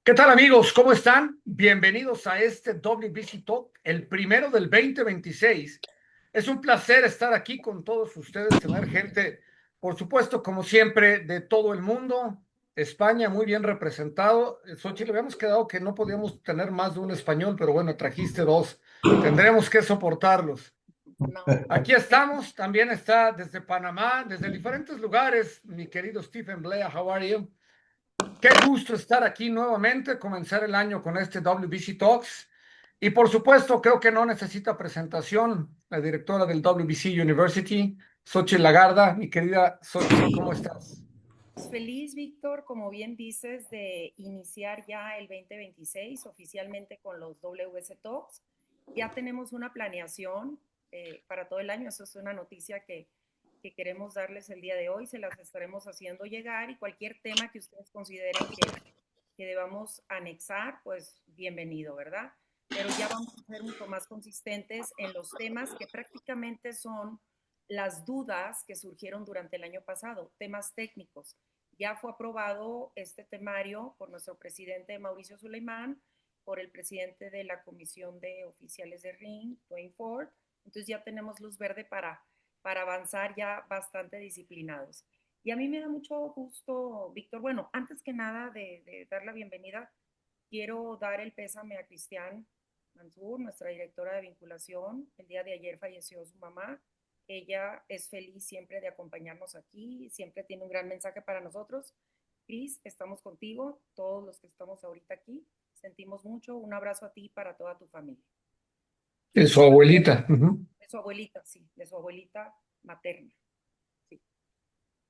¿Qué tal amigos? ¿Cómo están? Bienvenidos a este WBC Talk, el primero del 2026. Es un placer estar aquí con todos ustedes, tener gente, por supuesto, como siempre, de todo el mundo. España muy bien representado. Xochitl, habíamos quedado que no podíamos tener más de un español, pero bueno, trajiste dos. Tendremos que soportarlos. No. Aquí estamos, también está desde Panamá, desde diferentes lugares, mi querido Stephen Blea. How are you? Qué gusto estar aquí nuevamente, comenzar el año con este WBC Talks. Y por supuesto, creo que no necesita presentación, la directora del WBC University, Xochitl Lagarda. Mi querida Xochitl, ¿cómo estás? Feliz, Víctor, como bien dices, de iniciar ya el 2026 oficialmente con los WS Talks. Ya tenemos una planeación para todo el año. Eso es una noticia que queremos darles el día de hoy. Se las estaremos haciendo llegar y cualquier tema que ustedes consideren que debamos anexar, pues bienvenido, ¿verdad? Pero ya vamos a ser mucho más consistentes en los temas que prácticamente son las dudas que surgieron durante el año pasado, temas técnicos. Ya fue aprobado este temario por nuestro presidente Mauricio Suleimán, por el presidente de la Comisión de Oficiales de RING, Dwayne Ford. Entonces ya tenemos luz verde para avanzar ya bastante disciplinados. Y a mí me da mucho gusto, Víctor. Bueno, antes que nada de dar la bienvenida, quiero dar el pésame a Cristian Mansur, nuestra directora de vinculación. El día de ayer falleció su mamá. Ella es feliz siempre de acompañarnos aquí, siempre tiene un gran mensaje para nosotros. Cris, estamos contigo, todos los que estamos ahorita aquí. Sentimos mucho. Un abrazo a ti y para toda tu familia. De su abuelita. De su abuelita, sí, de su abuelita materna. Sí.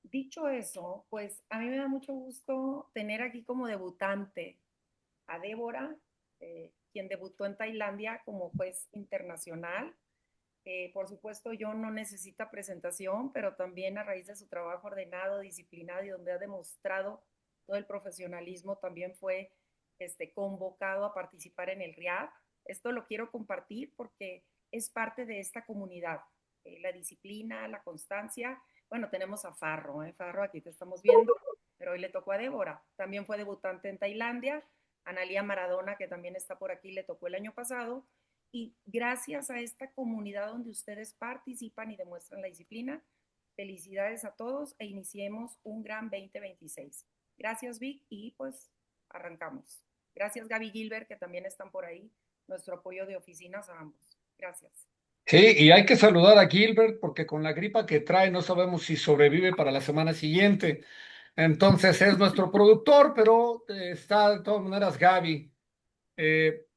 Dicho eso, pues a mí me da mucho gusto tener aquí como debutante a Débora, quien debutó en Tailandia como juez internacional. Por supuesto, yo no necesita presentación, pero también a raíz de su trabajo ordenado, disciplinado y donde ha demostrado todo el profesionalismo, también fue convocado a participar en el RIAD. Esto lo quiero compartir porque es parte de esta comunidad. La disciplina, la constancia. Bueno, tenemos a Farro, Farro, aquí te estamos viendo, pero hoy le tocó a Débora. También fue debutante en Tailandia. Analía Maradona, que también está por aquí, le tocó el año pasado. Y gracias a esta comunidad donde ustedes participan y demuestran la disciplina, felicidades a todos e iniciemos un gran 2026. Gracias, Vic, y pues arrancamos. Gracias, Gaby Gilbert, que también están por ahí. Nuestro apoyo de oficinas a ambos. Gracias. Sí, y hay que saludar a Gilbert porque con la gripa que trae no sabemos si sobrevive para la semana siguiente. Entonces es nuestro productor, pero está de todas maneras Gaby. Eh,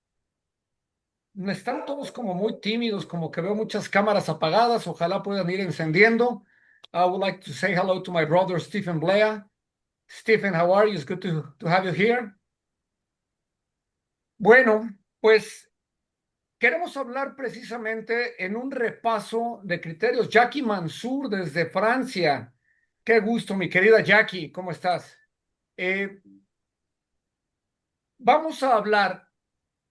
Están todos como muy tímidos, como que veo muchas cámaras apagadas. Ojalá puedan ir encendiendo. I would like to say hello to my brother Stephen Blea. Stephen, how are you? It's good to have you here. Bueno, pues queremos hablar precisamente en un repaso de criterios. Jackie Mansour desde Francia. Qué gusto, mi querida Jackie, ¿cómo estás? Eh, Vamos a hablar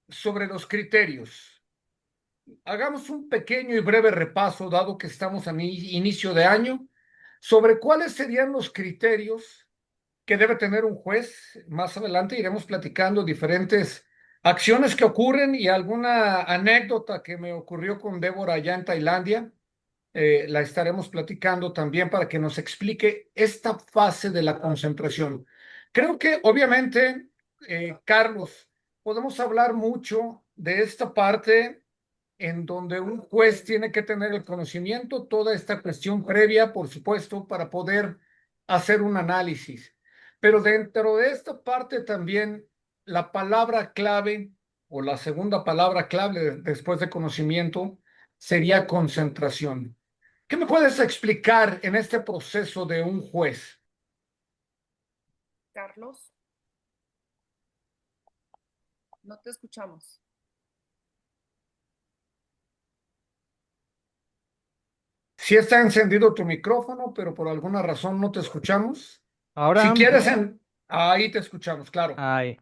sobre los criterios. Hagamos un pequeño y breve repaso, dado que estamos a inicio de año, sobre cuáles serían los criterios que debe tener un juez. Más adelante iremos platicando diferentes acciones que ocurren y alguna anécdota que me ocurrió con Débora allá en Tailandia. La estaremos platicando también para que nos explique esta fase de la concentración. Creo que obviamente, Carlos, podemos hablar mucho de esta parte en donde un juez tiene que tener el conocimiento, toda esta cuestión previa, por supuesto, para poder hacer un análisis. Pero dentro de esta parte también la palabra clave o la segunda palabra clave después de conocimiento sería concentración. ¿Qué me puedes explicar en este proceso de un juez? Carlos, no te escuchamos. Si está encendido tu micrófono, pero por alguna razón no te escuchamos. Si Ahora, quieres, ahí te escuchamos, claro. ahí,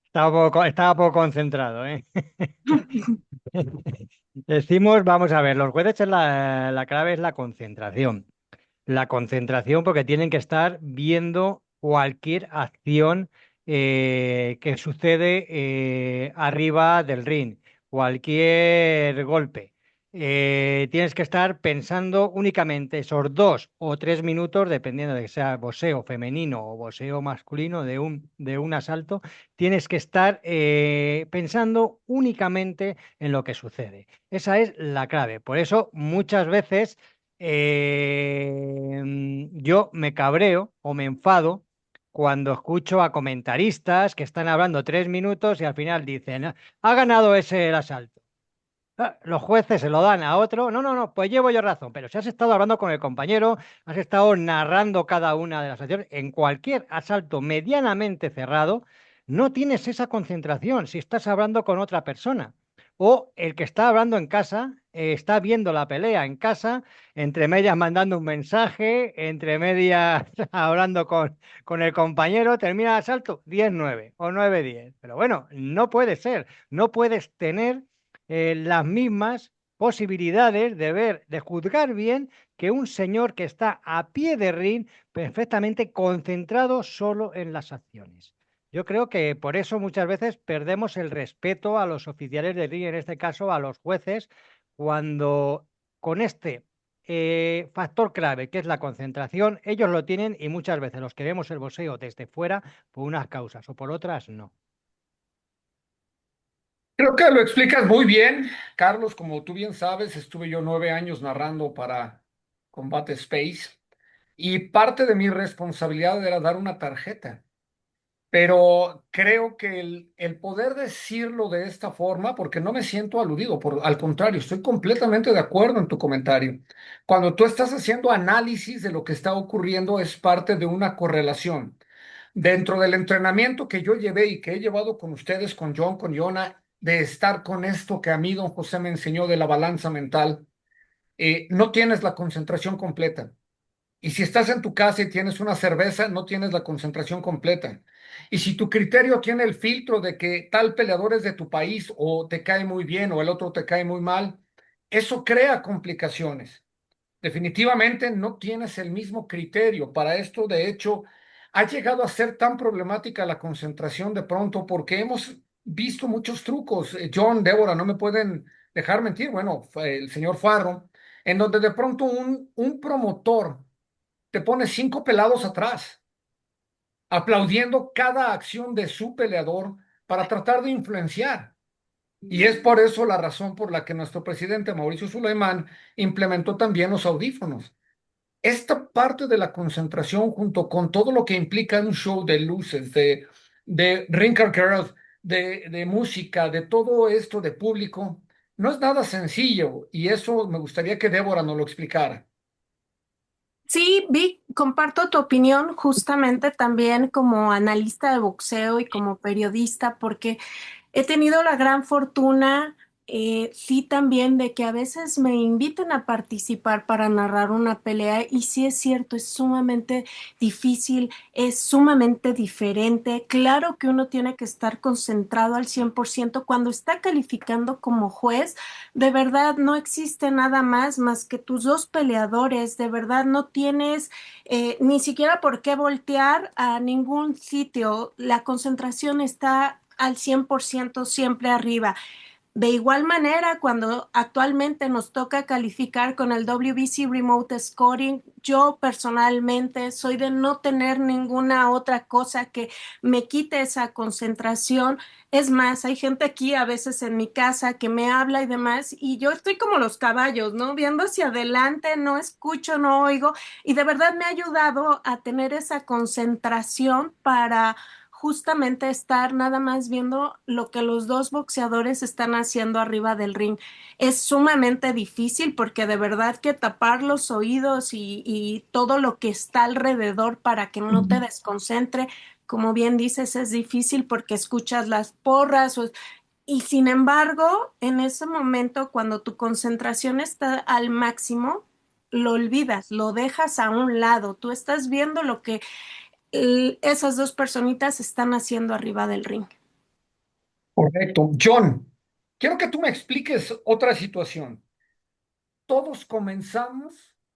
estaba poco concentrado, ¿eh? Decimos, vamos a ver, los jueces es la clave es la concentración. La concentración porque tienen que estar viendo cualquier acción que sucede arriba del ring, cualquier golpe. Tienes que estar pensando únicamente esos 2 o 3 minutos, dependiendo de que sea boxeo femenino o boxeo masculino de un asalto, tienes que estar pensando únicamente en lo que sucede. Esa es la clave. Por eso muchas veces yo me cabreo o me enfado cuando escucho a comentaristas que están hablando 3 minutos y al final dicen, ha ganado ese el asalto. Los jueces se lo dan a otro. No, no, no, pues llevo yo razón. Pero si has estado hablando con el compañero, has estado narrando cada una de las acciones, en cualquier asalto medianamente cerrado, no tienes esa concentración si estás hablando con otra persona. O el que está hablando en casa, está viendo la pelea en casa, entre medias mandando un mensaje, entre medias hablando con el compañero, termina el asalto 10-9 o 9-10. Pero bueno, no puede ser. No puedes tener las mismas posibilidades de ver, de juzgar bien que un señor que está a pie de ring perfectamente concentrado solo en las acciones. Yo creo que por eso muchas veces perdemos el respeto a los oficiales de ring, en este caso a los jueces, cuando con este factor clave que es la concentración, ellos lo tienen y muchas veces los que vemos el boxeo desde fuera por unas causas o por otras no. Creo que lo explicas muy bien, Carlos. Como tú bien sabes, estuve yo 9 años narrando para Combate Space y parte de mi responsabilidad era dar una tarjeta. Pero creo que el poder decirlo de esta forma, porque no me siento aludido, al contrario, estoy completamente de acuerdo en tu comentario. Cuando tú estás haciendo análisis de lo que está ocurriendo, es parte de una correlación. Dentro del entrenamiento que yo llevé y que he llevado con ustedes, con John, con Yona, de estar con esto que a mí don José me enseñó de la balanza mental, no tienes la concentración completa. Y si estás en tu casa y tienes una cerveza, no tienes la concentración completa. Y si tu criterio tiene el filtro de que tal peleador es de tu país o te cae muy bien o el otro te cae muy mal, eso crea complicaciones. Definitivamente no tienes el mismo criterio. Para esto, de hecho, ha llegado a ser tan problemática la concentración de pronto porque hemos visto muchos trucos. John, Débora, no me pueden dejar mentir. Bueno, el señor Farro, en donde de pronto un promotor te pone 5 pelados atrás, aplaudiendo cada acción de su peleador para tratar de influenciar. Y es por eso la razón por la que nuestro presidente Mauricio Suleimán implementó también los audífonos. Esta parte de la concentración, junto con todo lo que implica un show de luces, de ring girls, de música, de todo esto de público, no es nada sencillo. Y eso me gustaría que Débora nos lo explicara. Sí, Vic, comparto tu opinión justamente también como analista de boxeo y como periodista, porque he tenido la gran fortuna, sí, también de que a veces me inviten a participar para narrar una pelea y sí es cierto, es sumamente difícil, es sumamente diferente. Claro que uno tiene que estar concentrado al 100% cuando está calificando como juez. De verdad, no existe nada más que tus dos peleadores. De verdad, no tienes ni siquiera por qué voltear a ningún sitio. La concentración está al 100% siempre arriba. De igual manera, cuando actualmente nos toca calificar con el WBC Remote Scoring, yo personalmente soy de no tener ninguna otra cosa que me quite esa concentración. Es más, hay gente aquí a veces en mi casa que me habla y demás, y yo estoy como los caballos, ¿no? Viendo hacia adelante, no escucho, no oigo, y de verdad me ha ayudado a tener esa concentración para justamente estar nada más viendo lo que los dos boxeadores están haciendo arriba del ring. Es sumamente difícil porque de verdad que tapar los oídos y todo lo que está alrededor para que no te desconcentre, como bien dices, es difícil porque escuchas las porras y sin embargo, en ese momento, cuando tu concentración está al máximo, lo olvidas, lo dejas a un lado. Tú estás viendo lo que esas dos personitas están haciendo arriba del ring. Correcto. John, Quiero que tú me expliques otra situación. Todos comenzamos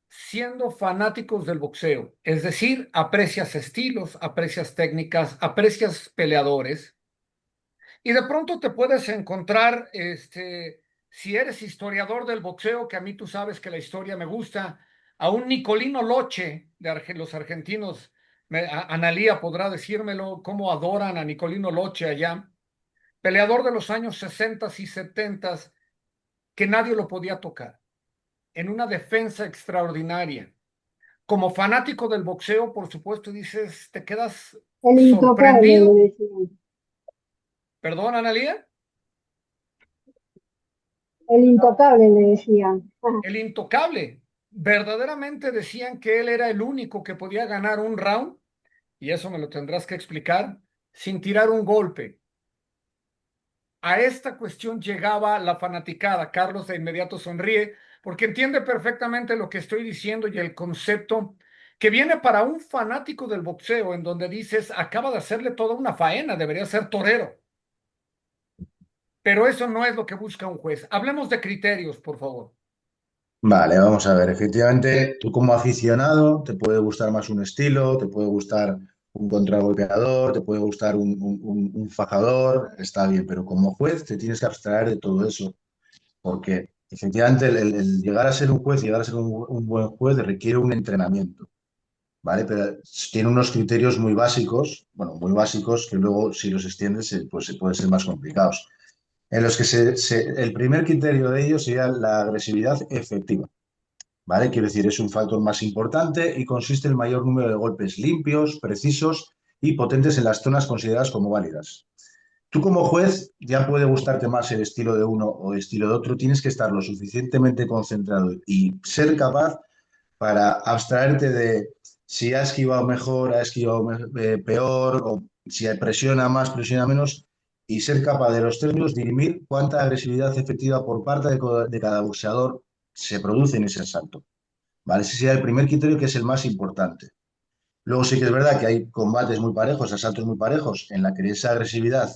siendo fanáticos del boxeo, es decir, aprecias estilos, aprecias técnicas, aprecias peleadores, y de pronto te puedes encontrar, si eres historiador del boxeo, que a mí tú sabes que la historia me gusta, a un Nicolino Loche de los argentinos, Analía podrá decírmelo, cómo adoran a Nicolino Loche allá, peleador de los años 60 y 70, que nadie lo podía tocar, en una defensa extraordinaria. Como fanático del boxeo, por supuesto, dices, te quedas El intocable, le sorprendido. decían. Perdón, Analía. El intocable, le decían. Ajá. El intocable. Verdaderamente decían que él era el único que podía ganar un round, y eso me lo tendrás que explicar, sin tirar un golpe. A esta cuestión llegaba la fanaticada. Carlos de inmediato sonríe porque entiende perfectamente lo que estoy diciendo y el concepto que viene para un fanático del boxeo, en donde dices, acaba de hacerle toda una faena, debería ser torero. Pero eso no es lo que busca un juez. Hablemos de criterios, por favor. Vale, vamos a ver. Efectivamente, tú como aficionado te puede gustar más un estilo, te puede gustar un contragolpeador, te puede gustar un fajador, está bien, pero como juez te tienes que abstraer de todo eso, porque efectivamente el llegar a ser un juez, llegar a ser un buen juez requiere un entrenamiento, ¿vale? Pero tiene unos criterios muy básicos, bueno, muy básicos, que luego si los extiendes, pues se pueden ser más complicados. En los que el primer criterio de ellos sería la agresividad efectiva. ¿Vale? Quiero decir, es un factor más importante y consiste en el mayor número de golpes limpios, precisos y potentes en las zonas consideradas como válidas. Tú como juez ya puede gustarte más el estilo de uno o el estilo de otro, tienes que estar lo suficientemente concentrado y ser capaz para abstraerte de si ha esquivado mejor, ha esquivado peor, o si presiona más, presiona menos, y ser capaz de los términos dirimir cuánta agresividad efectiva por parte de cada boxeador se produce en ese asalto. ¿Vale? Ese sería el primer criterio, que es el más importante. Luego sí que es verdad que hay combates muy parejos, asaltos muy parejos, en la que esa agresividad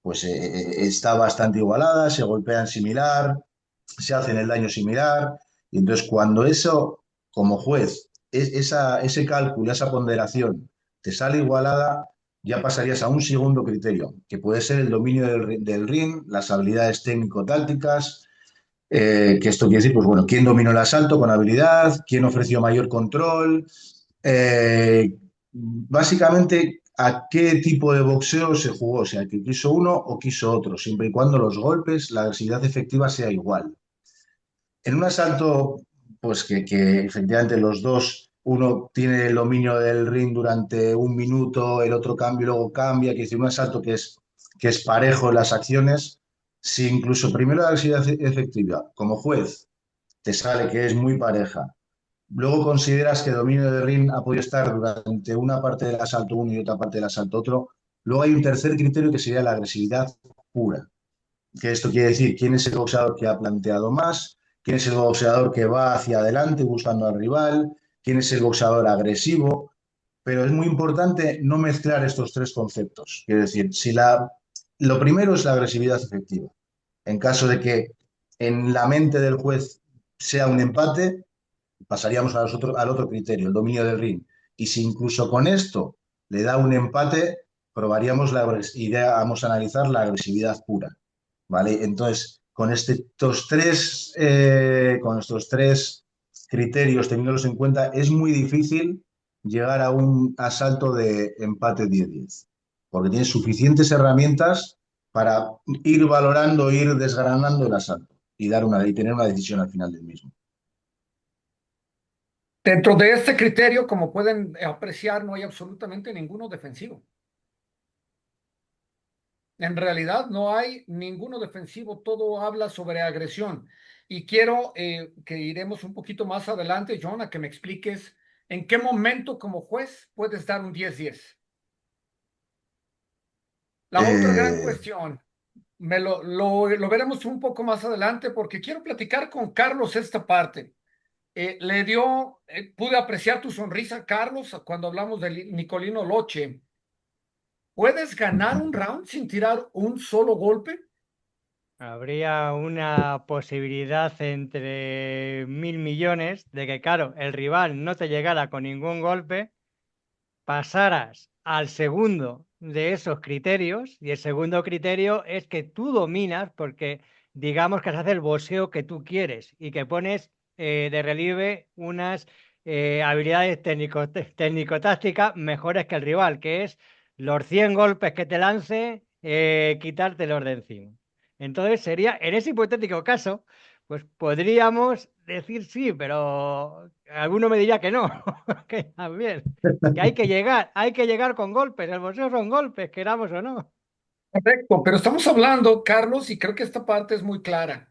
pues está bastante igualada, se golpean similar, se hacen el daño similar, y entonces cuando eso, como juez, ese cálculo, esa ponderación te sale igualada, ya pasarías a un segundo criterio, que puede ser el dominio del ring, las habilidades técnico-tácticas, que esto quiere decir, pues bueno, quién dominó el asalto con habilidad, quién ofreció mayor control, básicamente a qué tipo de boxeo se jugó, o sea, que quiso uno o quiso otro, siempre y cuando los golpes, la agresividad efectiva sea igual. En un asalto, pues que efectivamente los dos, uno tiene el dominio del ring durante un minuto, el otro cambia y luego cambia, que es decir, un asalto que es parejo en las acciones, si incluso primero la agresividad efectiva, como juez, te sale que es muy pareja, luego consideras que el dominio del ring ha podido estar durante una parte del asalto uno y otra parte del asalto otro, luego hay un tercer criterio que sería la agresividad pura, que esto quiere decir quién es el boxeador que ha planteado más, quién es el boxeador que va hacia adelante buscando al rival, quién es el boxeador agresivo, pero es muy importante no mezclar estos tres conceptos. Quiero decir, lo primero es la agresividad efectiva. En caso de que en la mente del juez sea un empate, pasaríamos al otro criterio, el dominio del ring. Y si incluso con esto le da un empate, probaríamos la idea, vamos a analizar la agresividad pura. ¿Vale? Entonces, con estos tres criterios, teniéndolos en cuenta, es muy difícil llegar a un asalto de empate 10-10, porque tienes suficientes herramientas para ir valorando, ir desgranando el asalto y tener una decisión al final del mismo. Dentro de este criterio, como pueden apreciar, no hay absolutamente ninguno defensivo. En realidad no hay ninguno defensivo, todo habla sobre agresión. Y quiero que iremos un poquito más adelante, John, a que me expliques en qué momento como juez puedes dar un 10-10. La otra gran Eh, cuestión, lo veremos un poco más adelante porque quiero platicar con Carlos esta parte. Pude apreciar tu sonrisa, Carlos, cuando hablamos de Nicolino Loche. ¿Puedes ganar un round sin tirar un solo golpe? Habría una posibilidad entre 1.000 millones de que, claro, el rival no te llegara con ningún golpe, pasaras al segundo de esos criterios, y el segundo criterio es que tú dominas, porque digamos que se hace el boxeo que tú quieres y que pones de relieve unas habilidades técnico-tácticas mejores que el rival, que es los 100 golpes que te lance, quitártelos de encima. Entonces sería, en ese hipotético caso, pues podríamos decir sí, pero alguno me diría que no, que también, que hay que llegar con golpes, el boxeo son golpes, queramos o no. Correcto, pero estamos hablando, Carlos, y creo que esta parte es muy clara,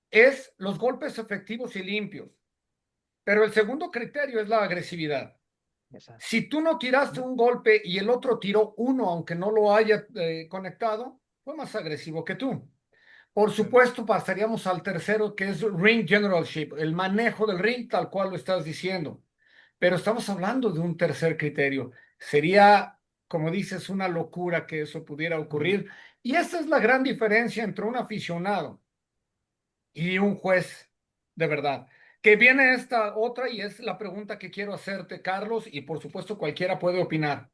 es los golpes efectivos y limpios, pero el segundo criterio es la agresividad. Exacto. Si tú no tiraste un golpe y el otro tiró uno, aunque no lo haya conectado, fue más agresivo que tú. Por supuesto, pasaríamos al tercero, que es ring generalship, el manejo del ring tal cual lo estás diciendo. Pero estamos hablando de un tercer criterio. Sería, como dices, una locura que eso pudiera ocurrir. Y esa es la gran diferencia entre un aficionado y un juez de verdad. Que viene esta otra y es la pregunta que quiero hacerte, Carlos, y por supuesto cualquiera puede opinar.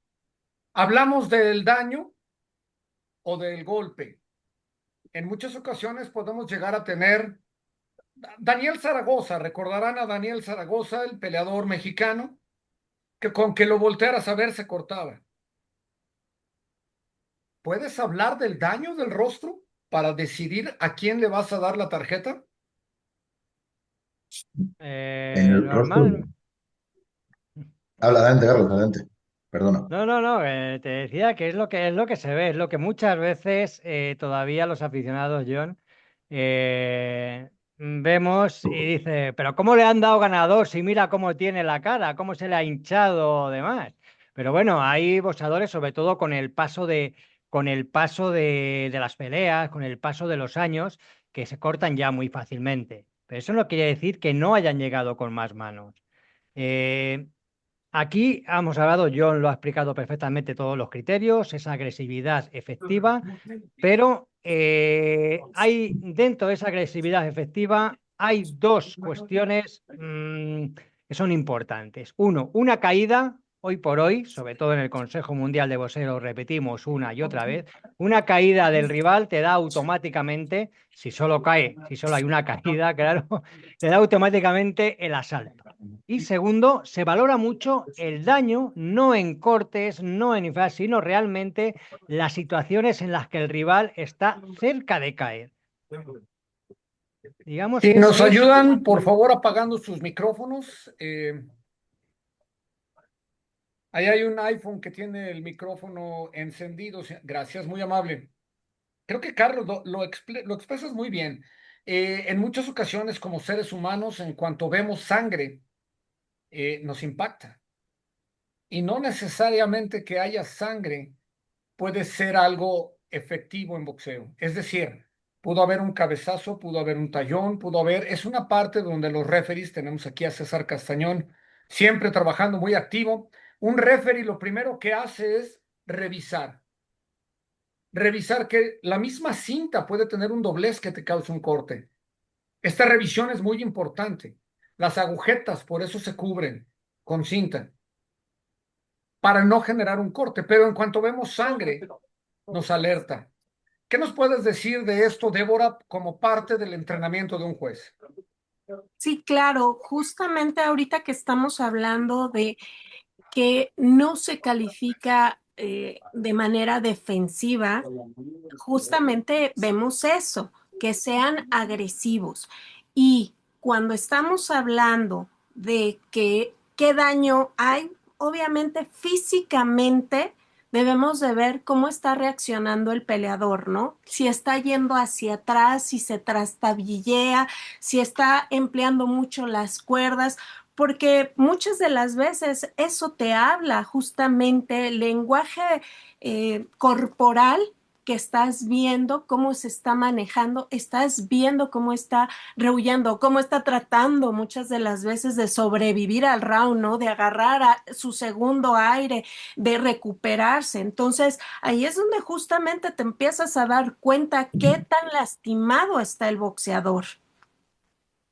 ¿Hablamos del daño o del golpe? En muchas ocasiones podemos llegar a tener Daniel Zaragoza, recordarán a Daniel Zaragoza, el peleador mexicano, que con que lo voltearas a ver se cortaba. ¿Puedes hablar del daño del rostro para decidir a quién le vas a dar la tarjeta? En el rostro. Normal. Habla, adelante, Carlos, adelante. Perdona. No, no, no, te decía que es lo que se ve, es lo que muchas veces todavía los aficionados, John, vemos y dice, pero ¿cómo le han dado ganador si mira cómo tiene la cara, cómo se le ha hinchado demás? Pero bueno, hay boxeadores, sobre todo con el paso de las peleas, con el paso de los años, que se cortan ya muy fácilmente. Pero eso no quiere decir que no hayan llegado con más manos. Eh, Aquí hemos hablado, John lo ha explicado perfectamente todos los criterios, esa agresividad efectiva, pero hay dentro de esa agresividad efectiva hay dos cuestiones que son importantes. Uno, una caída, hoy por hoy, sobre todo en el Consejo Mundial de Boxeo, repetimos una y otra vez, una caída del rival te da automáticamente, si solo hay una caída, claro, te da automáticamente el asalto. Y segundo, se valora mucho el daño, no en cortes, no en infras, sino realmente las situaciones en las que el rival está cerca de caer. Digamos Si que nos es ayudan, por favor, apagando sus micrófonos. Ahí hay un iPhone que tiene el micrófono encendido. Gracias, muy amable. Creo que Carlos lo expresas muy bien. En muchas ocasiones, como seres humanos, en cuanto vemos sangre, nos impacta. Y no necesariamente que haya sangre puede ser algo efectivo en boxeo. Es decir, pudo haber un cabezazo, pudo haber un tallón, pudo haber. Es una parte donde los referees, tenemos aquí a César Castañón, siempre trabajando muy activo. Un referee lo primero que hace es revisar. Revisar que la misma cinta puede tener un doblez que te cause un corte. Esta revisión es muy importante. Las agujetas, por eso se cubren con cinta, para no generar un corte. Pero en cuanto vemos sangre, nos alerta. ¿Qué nos puedes decir de esto, Débora, como parte del entrenamiento de un juez? Sí, claro, justamente ahorita que estamos hablando de que no se califica de manera defensiva, justamente vemos eso, que sean agresivos. Y cuando estamos hablando de que qué daño hay, obviamente físicamente debemos de ver cómo está reaccionando el peleador, ¿no? Si está yendo hacia atrás, si se trastabillea, si está empleando mucho las cuerdas, porque muchas de las veces eso te habla justamente el lenguaje corporal que estás viendo cómo se está manejando, estás viendo cómo está rehuyendo, cómo está tratando muchas de las veces de sobrevivir al round, ¿no? De agarrar su segundo aire, de recuperarse. Entonces, ahí es donde justamente te empiezas a dar cuenta qué tan lastimado está el boxeador.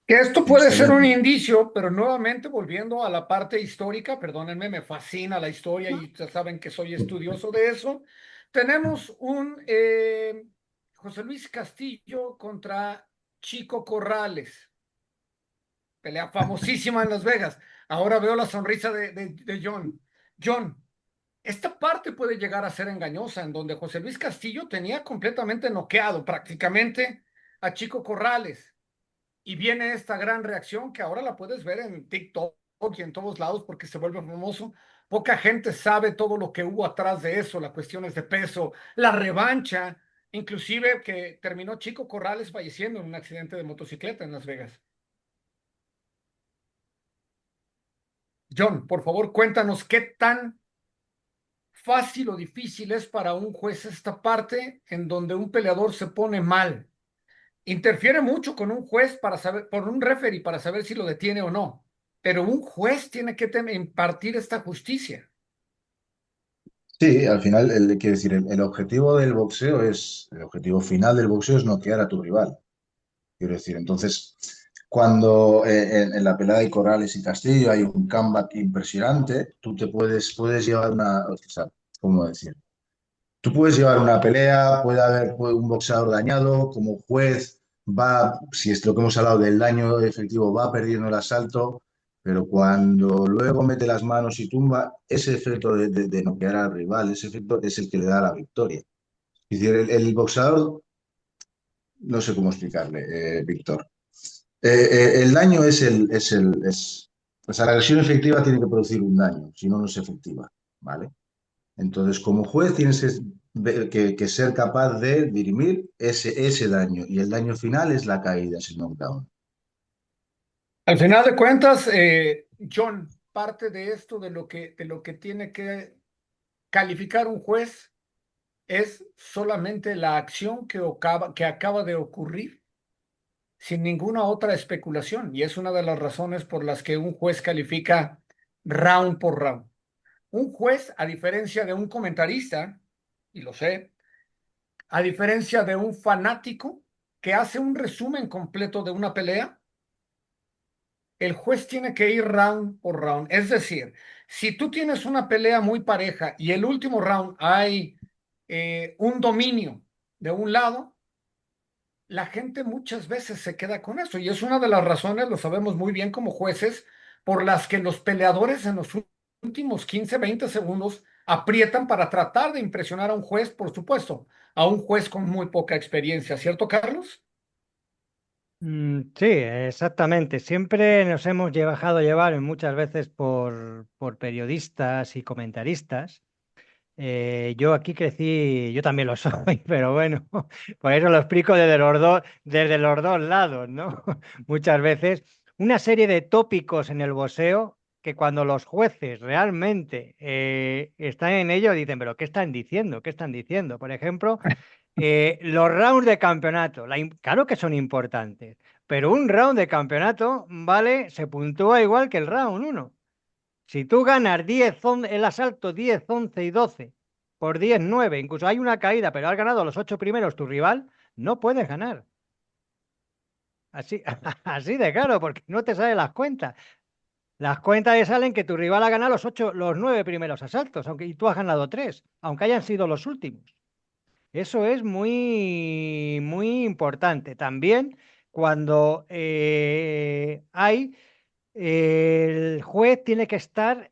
Que esto puede ser un Excelente. indicio, pero nuevamente volviendo a la parte histórica, perdónenme, me fascina la historia y ustedes saben que soy estudioso de eso. Tenemos un José Luis Castillo contra Chico Corrales, pelea famosísima en Las Vegas. Ahora veo la sonrisa de John. John, esta parte puede llegar a ser engañosa, en donde José Luis Castillo tenía completamente noqueado prácticamente a Chico Corrales. Y viene esta gran reacción que ahora la puedes ver en TikTok y en todos lados porque se vuelve famoso. Poca gente sabe todo lo que hubo atrás de eso, las cuestiones de peso, la revancha, inclusive que terminó Chico Corrales falleciendo en un accidente de motocicleta en Las Vegas. John, por favor, cuéntanos qué tan fácil o difícil es para un juez esta parte en donde un peleador se pone mal. Interfiere mucho con un juez para saber, por un referee para saber si lo detiene o no. Pero un juez tiene que impartir esta justicia. Sí, al final, quiero decir, el objetivo del boxeo el objetivo final del boxeo es noquear a tu rival. Quiero decir, entonces, cuando en la pelea de Corrales y Castillo hay un comeback impresionante, tú puedes llevar o sea, ¿cómo decir? Tú puedes llevar una pelea, puede un boxeador dañado, como juez si es lo que hemos hablado del daño efectivo, va perdiendo el asalto, pero cuando luego mete las manos y tumba, ese efecto de noquear al rival, ese efecto es el que le da la victoria. Es decir, el boxeador, no sé cómo explicarle, Víctor. El daño o sea, la agresión efectiva tiene que producir un daño, si no, no es efectiva, ¿vale? Entonces, como juez tienes que ser capaz de dirimir ese daño y el daño final es la caída, es el knockdown. Al final de cuentas, John, parte de esto de lo que tiene que calificar un juez es solamente la acción que acaba de ocurrir sin ninguna otra especulación. Y es una de las razones por las que un juez califica round por round. Un juez, a diferencia de un comentarista, y lo sé, a diferencia de un fanático que hace un resumen completo de una pelea, el juez tiene que ir round por round. Es decir, si tú tienes una pelea muy pareja y el último round hay un dominio de un lado, la gente muchas veces se queda con eso. Y es una de las razones, lo sabemos muy bien como jueces, por las que los peleadores en los últimos 15, 20 segundos aprietan para tratar de impresionar a un juez, por supuesto, a un juez con muy poca experiencia, ¿cierto, Carlos? Sí, exactamente. Siempre nos hemos dejado llevar muchas veces por periodistas y comentaristas. Yo aquí crecí, yo también lo soy, pero bueno, por eso lo explico desde los dos lados, ¿no? Muchas veces una serie de tópicos en el boxeo que cuando los jueces realmente están en ello dicen, pero ¿qué están diciendo? ¿Qué están diciendo? Por ejemplo, los rounds de campeonato, claro que son importantes, pero un round de campeonato, vale, se puntúa igual que el round uno. Si tú ganas 10, el asalto 10, 11 y 12 por 10, 9, incluso hay una caída, pero has ganado los 8 primeros tu rival, no puedes ganar. Así, así de claro, porque no te salen las cuentas. Las cuentas te salen que tu rival ha ganado los 9 primeros asaltos, y tú has ganado 3, aunque hayan sido los últimos. Eso es muy, muy importante. También cuando el juez tiene que estar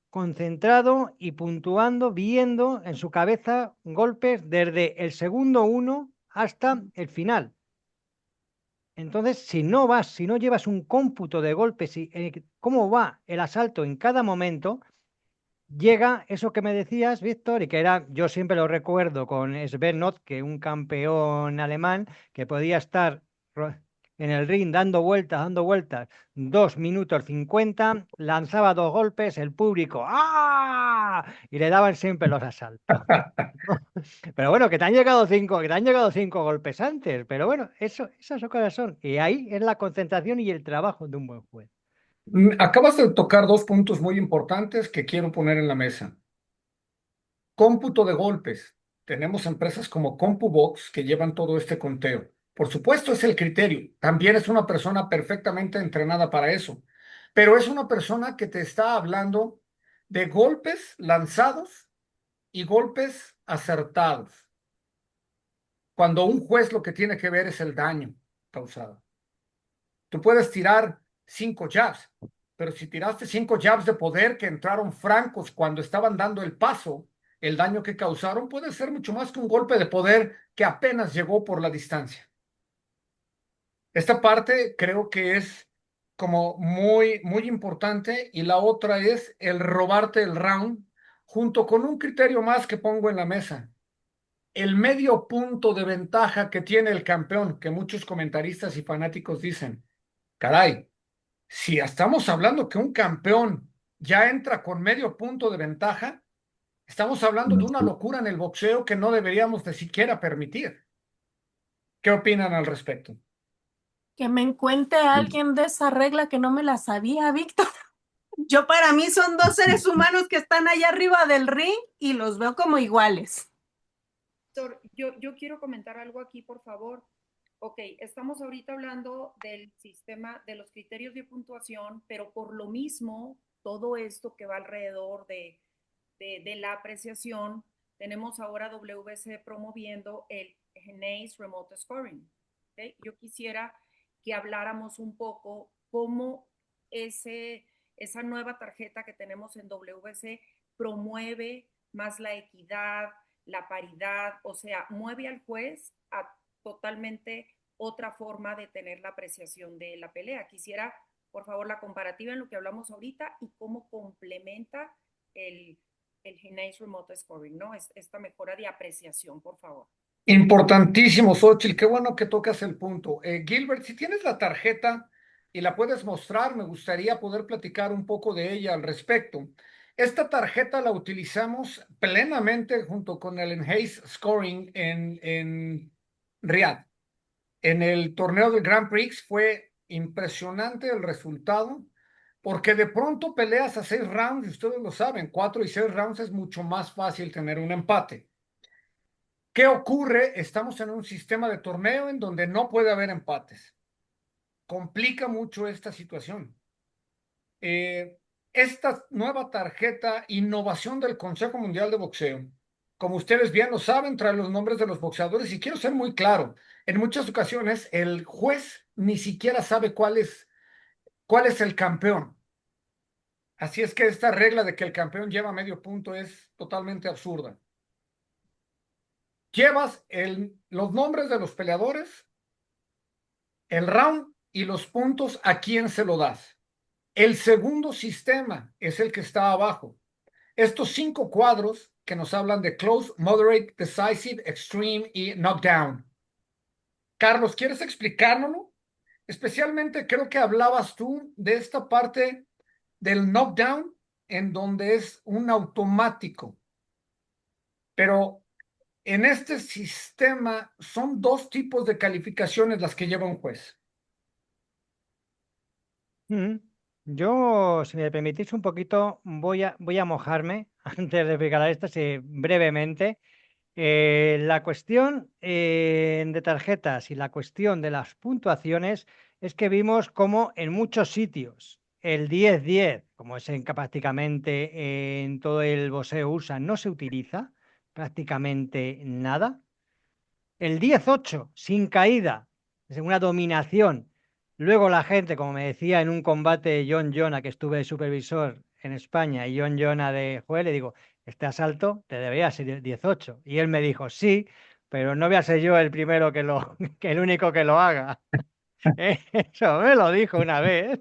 concentrado y puntuando, viendo en su cabeza golpes desde el segundo uno hasta el final. Entonces, si no llevas un cómputo de golpes y cómo va el asalto en cada momento, llega eso que me decías, Víctor, y que era, yo siempre lo recuerdo con Sven Notke, un campeón alemán que podía estar en el ring dando vueltas, 2 minutos 50, lanzaba 2 golpes, el público ¡ah! Y le daban siempre los asaltos. Pero bueno, que te han llegado 5 golpes antes, pero bueno, esas cosas son. Y ahí es la concentración y el trabajo de un buen juez. Acabas de tocar dos puntos muy importantes que quiero poner en la mesa. Cómputo de golpes. Tenemos empresas como CompuBox que llevan todo este conteo. Por supuesto, es el criterio. También es una persona perfectamente entrenada para eso. Pero es una persona que te está hablando de golpes lanzados y golpes acertados. Cuando un juez lo que tiene que ver es el daño causado. Tú puedes tirar 5 jabs, pero si tiraste 5 jabs de poder que entraron francos cuando estaban dando el paso, el daño que causaron puede ser mucho más que un golpe de poder que apenas llegó por la distancia. Esta parte creo que es como muy, muy importante, y la otra es el robarte el round junto con un criterio más que pongo en la mesa. El medio punto de ventaja que tiene el campeón, que muchos comentaristas y fanáticos dicen, caray, si estamos hablando que un campeón ya entra con medio punto de ventaja, estamos hablando de una locura en el boxeo que no deberíamos de siquiera permitir. ¿Qué opinan al respecto? Que me encuentre alguien de esa regla que no me la sabía, Víctor. Yo para mí son dos seres humanos que están allá arriba del ring y los veo como iguales. Yo quiero comentar algo aquí, por favor. Ok, estamos ahorita hablando del sistema, de los criterios de puntuación, pero por lo mismo, todo esto que va alrededor de la apreciación, tenemos ahora WBC promoviendo el Geneis Remote Scoring. ¿Okay? Yo quisiera que habláramos un poco cómo esa nueva tarjeta que tenemos en WBC promueve más la equidad, la paridad, o sea, mueve al juez a totalmente otra forma de tener la apreciación de la pelea. Quisiera, por favor, la comparativa en lo que hablamos ahorita y cómo complementa el Geneis Remote Scoring, ¿no? Esta mejora de apreciación, por favor. Importantísimo, Xochitl, qué bueno que tocas el punto. Gilbert, si tienes la tarjeta y la puedes mostrar, me gustaría poder platicar un poco de ella al respecto. Esta tarjeta la utilizamos plenamente junto con el Enhanced Scoring en Riyadh. En el torneo del Grand Prix fue impresionante el resultado, porque de pronto peleas a 6 rounds, y ustedes lo saben, 4 y 6 rounds es mucho más fácil tener un empate. ¿Qué ocurre? Estamos en un sistema de torneo en donde no puede haber empates. Complica mucho esta situación. Esta nueva tarjeta, innovación del Consejo Mundial de Boxeo, como ustedes bien lo saben, trae los nombres de los boxeadores, y quiero ser muy claro, en muchas ocasiones el juez ni siquiera sabe cuál es el campeón. Así es que esta regla de que el campeón lleva medio punto es totalmente absurda. Llevas los nombres de los peleadores, el round y los puntos a quién se lo das. El segundo sistema es el que está abajo. Estos 5 cuadros que nos hablan de close, moderate, decisive, extreme y knockdown. Carlos, ¿quieres explicárnoslo? Especialmente creo que hablabas tú de esta parte del knockdown, en donde es un automático. Pero en este sistema son 2 tipos de calificaciones las que lleva un juez. Yo, si me permitís un poquito, voy a mojarme antes de explicar esto, sí, brevemente. La cuestión de tarjetas y la cuestión de las puntuaciones es que vimos como en muchos sitios el 10-10, como es prácticamente en todo el boxeo USA, no se utiliza prácticamente nada. El 10-8, sin caída, es una dominación. Luego la gente, como me decía en un combate John Jonah, que estuve de supervisor en España, y John Jonah de juez, le digo, este asalto te debería ser 18. Y él me dijo, sí, pero no voy a ser yo el primero que el único que lo haga. Eso me lo dijo una vez.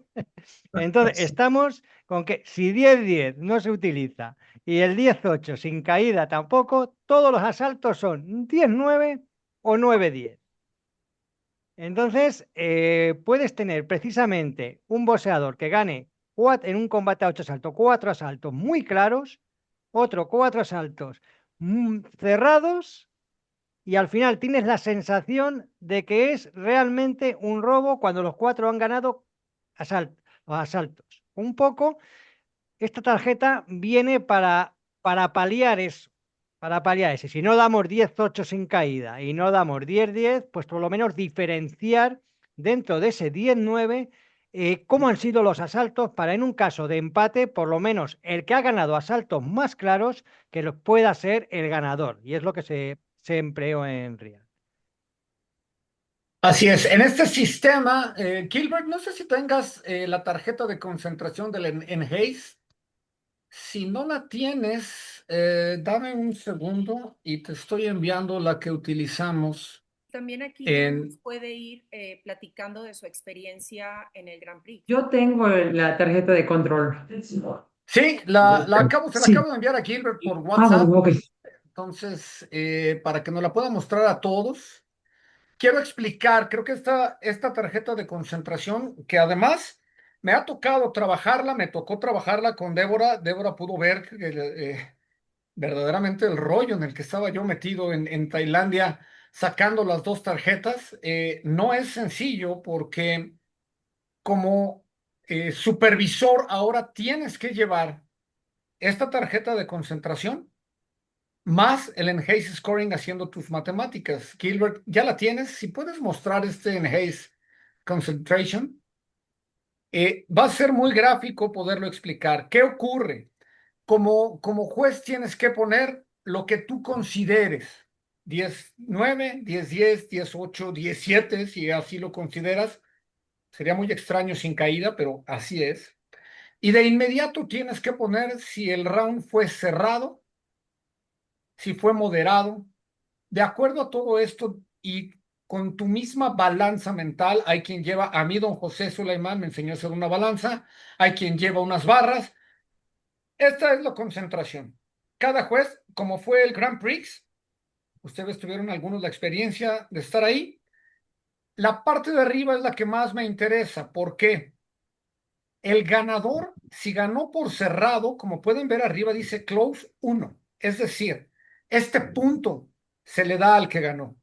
Entonces, estamos con que si 10-10 no se utiliza y el 10-8 sin caída tampoco, todos los asaltos son 10-9 o 9-10. Entonces, puedes tener precisamente un boxeador que gane en un combate a 8 asaltos, 4 asaltos muy claros, otro 4 asaltos cerrados, y al final tienes la sensación de que es realmente un robo cuando los cuatro han ganado asaltos. Un poco, esta tarjeta viene para paliar eso, para paliar ese. Si no damos 10-8 sin caída y no damos 10-10, pues por lo menos diferenciar dentro de ese 10-9 cómo han sido los asaltos para en un caso de empate, por lo menos el que ha ganado asaltos más claros, que pueda ser el ganador. Y es lo que se empleó en Real. Así es, en este sistema, Gilbert, no sé si tengas la tarjeta de concentración del Enhaze. Si no la tienes, dame un segundo y te estoy enviando la que utilizamos También aquí en... nos puede ir platicando de su experiencia en el Grand Prix. Yo tengo la tarjeta de control. Sí, se la Sí. acabo de enviar a Gilbert por Ah, WhatsApp, bueno, ok. entonces, para que nos la pueda mostrar a todos. Quiero explicar, creo que esta tarjeta de concentración, que además me ha tocado trabajarla, me tocó trabajarla con Débora. Débora pudo ver verdaderamente el rollo en el que estaba yo metido en Tailandia sacando las dos tarjetas. No es sencillo porque como supervisor ahora tienes que llevar esta tarjeta de concentración más el Enhace Scoring haciendo tus matemáticas. Gilbert, ya la tienes. Si puedes mostrar este Enhace Concentration, va a ser muy gráfico poderlo explicar. ¿Qué ocurre? Como juez tienes que poner lo que tú consideres. 10-9, 10-10, 10-8, 10-7, si así lo consideras. Sería muy extraño sin caída, pero así es. Y de inmediato tienes que poner si el round fue cerrado, si fue moderado. De acuerdo a todo esto y con tu misma balanza mental, hay quien lleva, a mí don José Sulaimán me enseñó a hacer una balanza, hay quien lleva unas barras. Esta es la concentración. Cada juez, como fue el Grand Prix, ustedes tuvieron algunos la experiencia de estar ahí. La parte de arriba es la que más me interesa. ¿Por qué? El ganador, si ganó por cerrado, como pueden ver arriba, dice close 1. Es decir, este punto se le da al que ganó.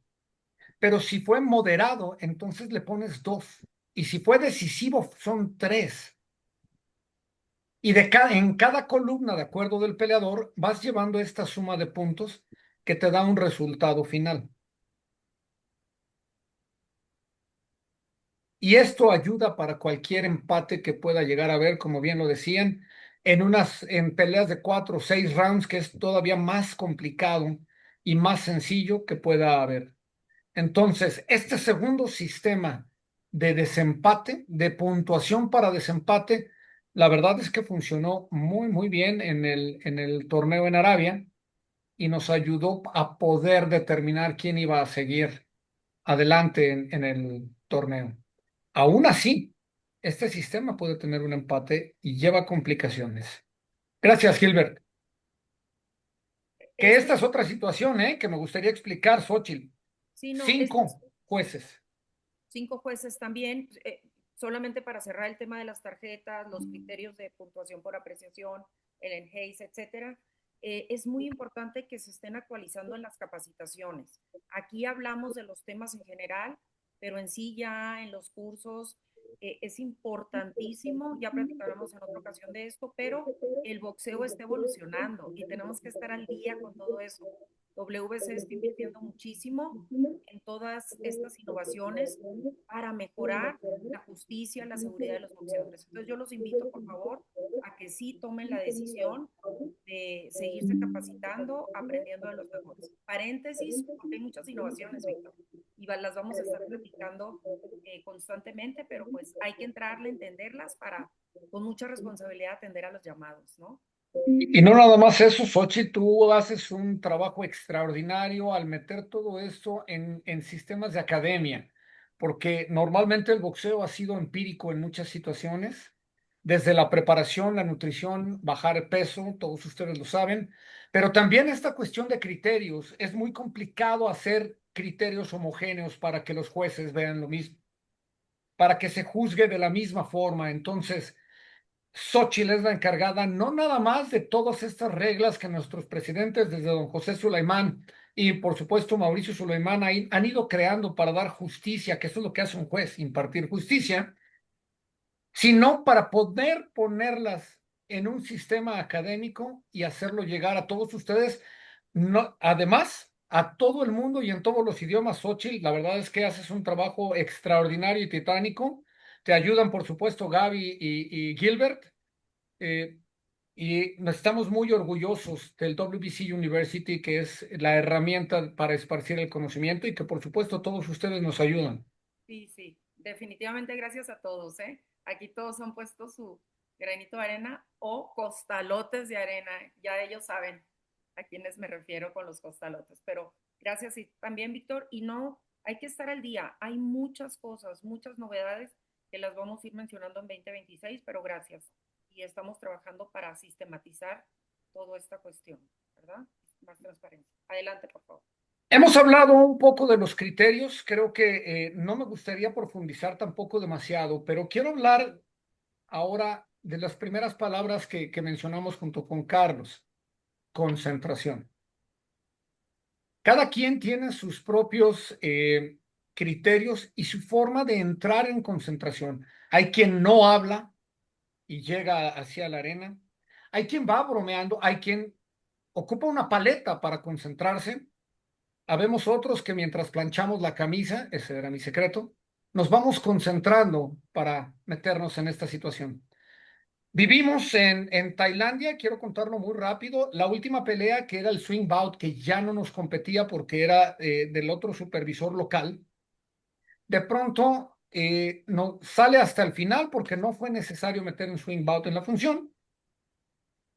Pero si fue moderado, entonces le pones 2. Y si fue decisivo, son 3. Y en cada columna, de acuerdo del peleador, vas llevando esta suma de puntos que te da un resultado final. Y esto ayuda para cualquier empate que pueda llegar a haber, como bien lo decían, en peleas de 4 o 6 rounds, que es todavía más complicado y más sencillo que pueda haber. Entonces, este segundo sistema de desempate, de puntuación para desempate, la verdad es que funcionó muy, muy bien en el torneo en Arabia y nos ayudó a poder determinar quién iba a seguir adelante en el torneo. Aún así, este sistema puede tener un empate y lleva complicaciones. Gracias, Gilbert. Que esta es otra situación, que me gustaría explicar, Xochitl. Sí, no, 5 jueces. 5 jueces también. Solamente para cerrar el tema de las tarjetas, los criterios de puntuación por apreciación, el enhaze, etcétera, es muy importante que se estén actualizando en las capacitaciones. Aquí hablamos de los temas en general, pero en sí ya en los cursos es importantísimo, ya platicaremos en otra ocasión de esto, pero el boxeo está evolucionando y tenemos que estar al día con todo eso. WC está invirtiendo muchísimo en todas estas innovaciones para mejorar la justicia, la seguridad de los boxeadores. Entonces yo los invito, por favor, a que sí tomen la decisión de seguirse capacitando, aprendiendo de los mejores. Paréntesis, porque hay muchas innovaciones, Víctor, y las vamos a estar platicando constantemente, pero pues hay que entrarle, entenderlas para con mucha responsabilidad atender a los llamados, ¿no? Y no nada más eso, Xochitl, tú haces un trabajo extraordinario al meter todo esto en sistemas de academia, porque normalmente el boxeo ha sido empírico en muchas situaciones, desde la preparación, la nutrición, bajar peso, todos ustedes lo saben, pero también esta cuestión de criterios, es muy complicado hacer criterios homogéneos para que los jueces vean lo mismo, para que se juzgue de la misma forma. Entonces, Xóchitl es la encargada no nada más de todas estas reglas que nuestros presidentes, desde don José Sulaimán y por supuesto Mauricio Sulaimán, han ido creando para dar justicia, que eso es lo que hace un juez, impartir justicia, sino para poder ponerlas en un sistema académico y hacerlo llegar a todos ustedes, no, además a todo el mundo y en todos los idiomas. Xóchitl, la verdad es que haces un trabajo extraordinario y titánico. Te ayudan, por supuesto, Gaby y Gilbert. eh, y estamos muy orgullosos del WBC University, que es la herramienta para esparcir el conocimiento y que por supuesto todos ustedes nos ayudan. Sí, sí, definitivamente gracias a todos, ¿eh? Aquí todos han puesto su granito de arena o costalotes de arena, ya ellos saben a quiénes me refiero con los costalotes, pero gracias y también, Víctor, y no, hay que estar al día, hay muchas cosas, muchas novedades que las vamos a ir mencionando en 2026, pero gracias. Y estamos trabajando para sistematizar toda esta cuestión, ¿verdad? Más transparencia. Adelante, por favor. Hemos hablado un poco de los criterios, creo que no me gustaría profundizar tampoco demasiado, pero quiero hablar ahora de las primeras palabras que mencionamos junto con Carlos: concentración. Cada quien tiene sus propios criterios y su forma de entrar en concentración. Hay quien no habla y llega hacia la arena. Hay quien va bromeando, hay quien ocupa una paleta para concentrarse. Habemos otros que mientras planchamos la camisa, ese era mi secreto, nos vamos concentrando para meternos en esta situación. Vivimos en Tailandia, quiero contarlo muy rápido, la última pelea que era el swing bout, que ya no nos competía porque era del otro supervisor local. De pronto no, sale hasta el final porque no fue necesario meter un swing bout en la función,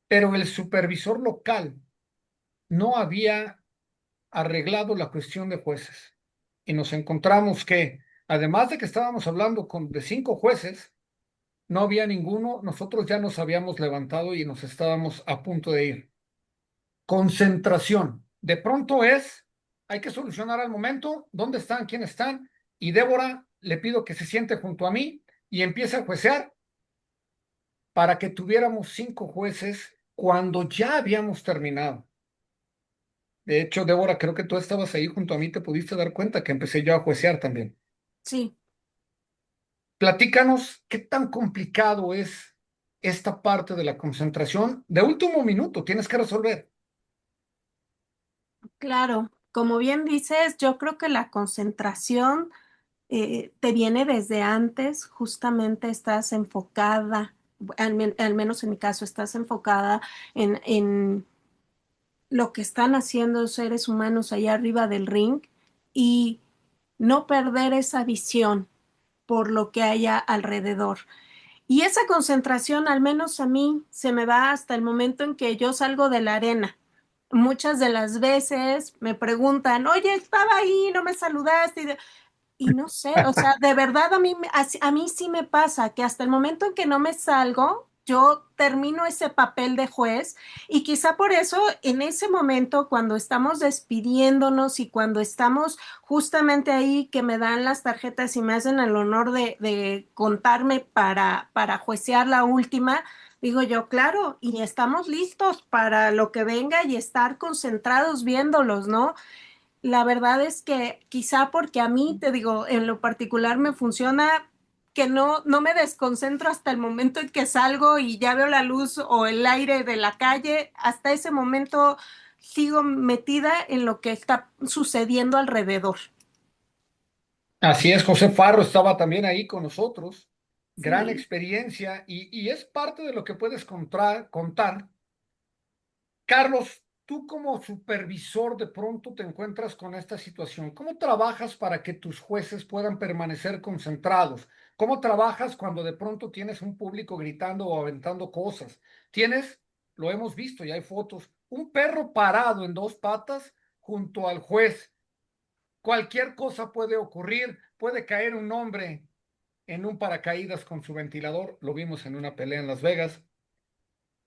pero el supervisor local no había arreglado la cuestión de jueces. Y nos encontramos que, además de que estábamos hablando de 5 jueces, no había ninguno, nosotros ya nos habíamos levantado y nos estábamos a punto de ir. Concentración. De pronto hay que solucionar al momento, dónde están, quién están, y Débora le pido que se siente junto a mí y empiece a juecear para que tuviéramos 5 jueces cuando ya habíamos terminado. De hecho, Débora, creo que tú estabas ahí junto a mí, te pudiste dar cuenta que empecé yo a juecear también. Sí. Platícanos qué tan complicado es esta parte de la concentración. De último minuto, tienes que resolver. Claro, como bien dices, yo creo que la concentración te viene desde antes, justamente estás enfocada, al menos en mi caso, estás enfocada en lo que están haciendo los seres humanos allá arriba del ring y no perder esa visión por lo que haya alrededor. Y esa concentración, al menos a mí, se me va hasta el momento en que yo salgo de la arena. Muchas de las veces me preguntan, oye, estaba ahí, no me saludaste. Y no sé, o sea, de verdad a mí sí me pasa que hasta el momento en que no me salgo, yo termino ese papel de juez y quizá por eso en ese momento cuando estamos despidiéndonos y cuando estamos justamente ahí que me dan las tarjetas y me hacen el honor de contarme para juecear la última, digo yo, claro, y estamos listos para lo que venga y estar concentrados viéndolos, ¿no? La verdad es que quizá porque a mí, te digo, en lo particular me funciona que no me desconcentro hasta el momento en que salgo y ya veo la luz o el aire de la calle. Hasta ese momento sigo metida en lo que está sucediendo alrededor. Así es, José Farro estaba también ahí con nosotros. Gran Sí. experiencia y es parte de lo que puedes contar. Carlos, tú como supervisor de pronto te encuentras con esta situación. ¿Cómo trabajas para que tus jueces puedan permanecer concentrados? ¿Cómo trabajas cuando de pronto tienes un público gritando o aventando cosas? Tienes, lo hemos visto y hay fotos, un perro parado en 2 patas junto al juez. Cualquier cosa puede ocurrir, puede caer un hombre en un paracaídas con su ventilador, lo vimos en una pelea en Las Vegas.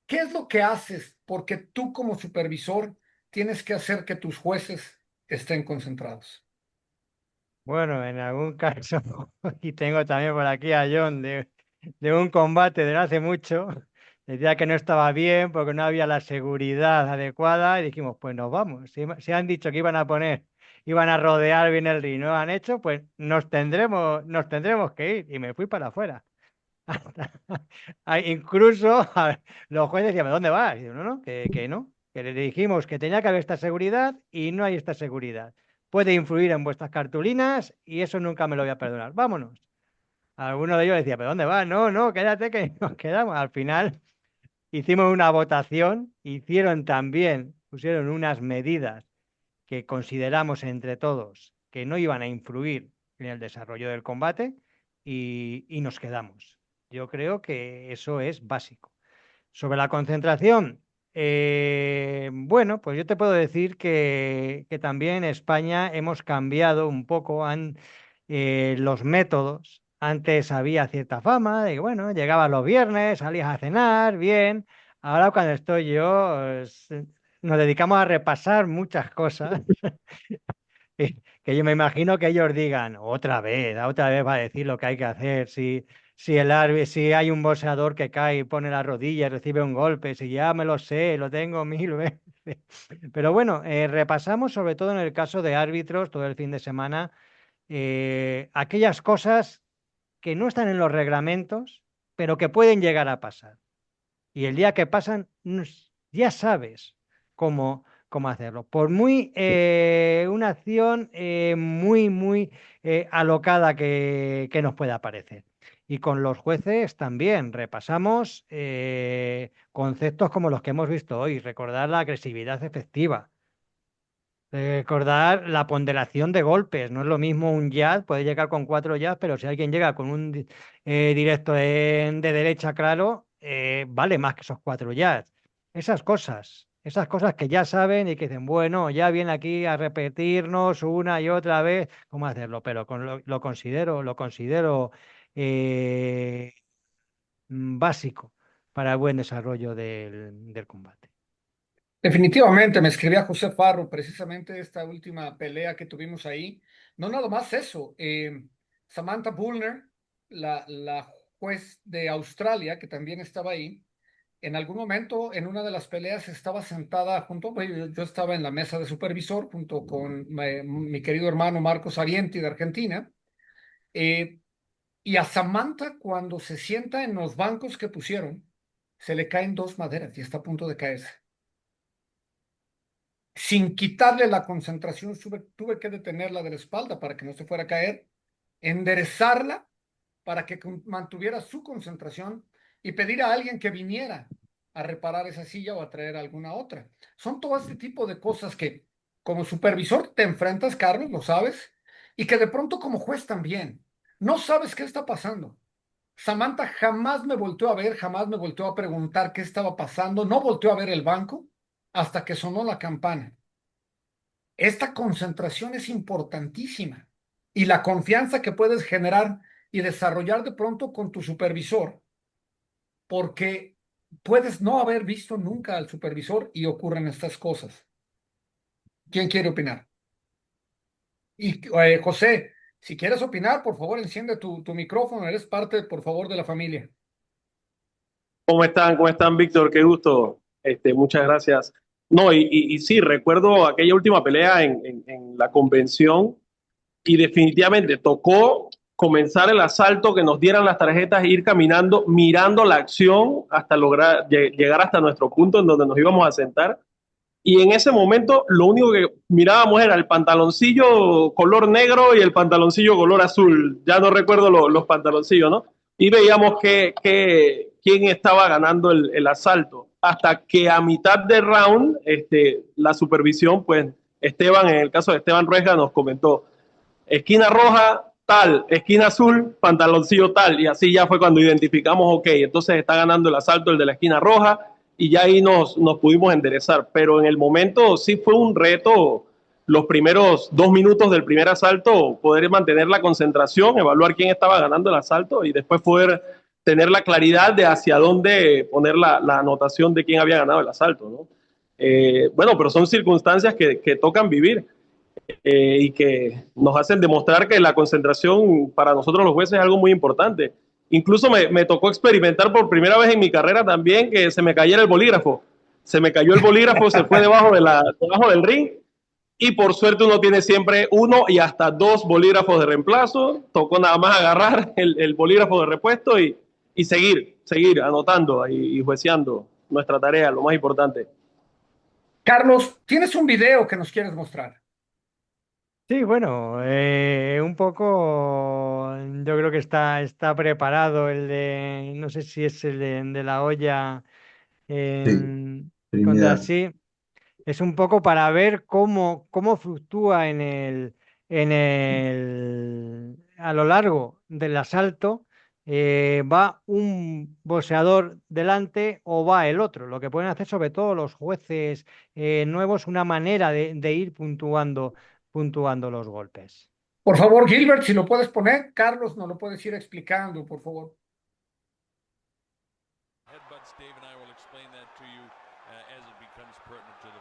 ¿Qué es lo que haces? Porque tú como supervisor tienes que hacer que tus jueces estén concentrados. Bueno, en algún caso, y tengo también por aquí a John de un combate de hace mucho, decía que no estaba bien porque no había la seguridad adecuada y dijimos, pues nos vamos. Si han dicho que iban a rodear bien el ring, no lo han hecho, pues nos tendremos que ir. Y me fui para afuera. Incluso los jueces decían, ¿dónde vas? Y digo, no, que no, que le dijimos que tenía que haber esta seguridad y no hay esta seguridad. Puede influir en vuestras cartulinas y eso nunca me lo voy a perdonar. Vámonos. Alguno de ellos decía, ¿pero dónde vas? No, no, quédate que nos quedamos. Al final hicimos una votación, pusieron unas medidas que consideramos entre todos que no iban a influir en el desarrollo del combate y nos quedamos. Yo creo que eso es básico. Sobre la concentración, bueno, pues yo te puedo decir que también en España hemos cambiado un poco los métodos. Antes había cierta fama de que, bueno, llegabas los viernes, salías a cenar, bien. Ahora cuando estoy yo, nos dedicamos a repasar muchas cosas. Que yo me imagino que ellos digan, otra vez va a decir lo que hay que hacer, si hay un boxeador que cae y pone la rodilla y recibe un golpe, si ya me lo sé, lo tengo mil veces. Pero bueno, repasamos sobre todo en el caso de árbitros todo el fin de semana, aquellas cosas que no están en los reglamentos, pero que pueden llegar a pasar. Y el día que pasan, ya sabes cómo hacerlo. Por muy una acción muy alocada que nos pueda parecer. Y con los jueces también repasamos conceptos como los que hemos visto hoy. Recordar la agresividad efectiva. Recordar la ponderación de golpes. No es lo mismo un jab, puede llegar con 4 jabs, pero si alguien llega con un directo de derecha, claro, vale más que esos 4 jabs. Esas cosas que ya saben y que dicen, bueno, ya viene aquí a repetirnos una y otra vez cómo hacerlo, pero lo considero eh, básico para el buen desarrollo del combate. Definitivamente, me escribía José Farro, precisamente esta última pelea que tuvimos ahí. No nada más eso. Samantha Bullner, la juez de Australia, que también estaba ahí, en algún momento en una de las peleas estaba sentada yo estaba en la mesa de supervisor junto con mi querido hermano Marcos Arienti de Argentina. eh, y a Samantha, cuando se sienta en los bancos que pusieron, se le caen 2 maderas y está a punto de caerse. Sin quitarle la concentración, tuve que detenerla de la espalda para que no se fuera a caer, enderezarla para que mantuviera su concentración y pedir a alguien que viniera a reparar esa silla o a traer alguna otra. Son todo este tipo de cosas que como supervisor te enfrentas, Carlos, lo sabes, y que de pronto como juez también. No sabes qué está pasando. Samantha jamás me volteó a ver, jamás me volteó a preguntar qué estaba pasando, no volteó a ver el banco hasta que sonó la campana. Esta concentración es importantísima y la confianza que puedes generar y desarrollar de pronto con tu supervisor, porque puedes no haber visto nunca al supervisor y ocurren estas cosas. ¿Quién quiere opinar? Y José, si quieres opinar, por favor, enciende tu micrófono. Eres parte, por favor, de la familia. ¿Cómo están? ¿Cómo están, Víctor? Qué gusto. Muchas gracias. No, y sí, recuerdo aquella última pelea en la convención y definitivamente tocó comenzar el asalto, que nos dieran las tarjetas e ir caminando, mirando la acción hasta lograr llegar hasta nuestro punto en donde nos íbamos a sentar. Y en ese momento lo único que mirábamos era el pantaloncillo color negro y el pantaloncillo color azul. Ya no recuerdo los pantaloncillos, ¿no? Y veíamos quién estaba ganando el asalto. Hasta que a mitad de round, la supervisión, pues Esteban, en el caso de Esteban Ruesga, nos comentó, esquina roja, tal, esquina azul, pantaloncillo tal. Y así ya fue cuando identificamos, ok, entonces está ganando el asalto el de la esquina roja, y ya ahí nos pudimos enderezar. Pero en el momento sí fue un reto, los primeros 2 minutos del primer asalto, poder mantener la concentración, evaluar quién estaba ganando el asalto y después poder tener la claridad de hacia dónde poner la anotación de quién había ganado el asalto, ¿no? Bueno, pero son circunstancias que tocan vivir. y que nos hacen demostrar que la concentración para nosotros los jueces es algo muy importante. Incluso me tocó experimentar por primera vez en mi carrera también que se me cayera el bolígrafo. Se me cayó el bolígrafo, se fue debajo del ring y por suerte uno tiene siempre uno y hasta dos bolígrafos de reemplazo. Tocó nada más agarrar el bolígrafo de repuesto y seguir anotando y jueceando nuestra tarea, lo más importante. Carlos, tienes un video que nos quieres mostrar. Sí, bueno, un poco, yo creo que está preparado el de, no sé si es el de la olla Sí, contra Trinidad. sí. Es un poco para ver cómo fluctúa a lo largo del asalto, va un boxeador delante o va el otro. Lo que pueden hacer sobre todo los jueces nuevos, una manera de ir puntuando los golpes. Por favor, Gilbert, si lo puedes poner. Carlos, nos lo puedes ir explicando, por favor.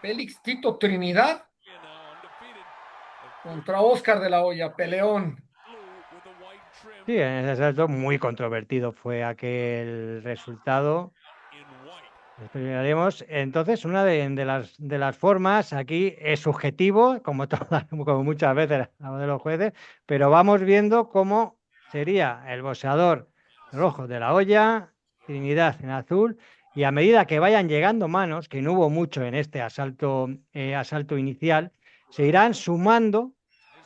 Félix Tito Trinidad contra Oscar de la Hoya, peleón. Sí, en ese asalto muy controvertido fue aquel resultado. Explicaremos. Entonces, una de las formas aquí es subjetivo, como, como muchas veces hablamos de los jueces, pero vamos viendo cómo sería el boxeador rojo de la olla, Trinidad en azul, y a medida que vayan llegando manos, que no hubo mucho en este asalto inicial, se irán sumando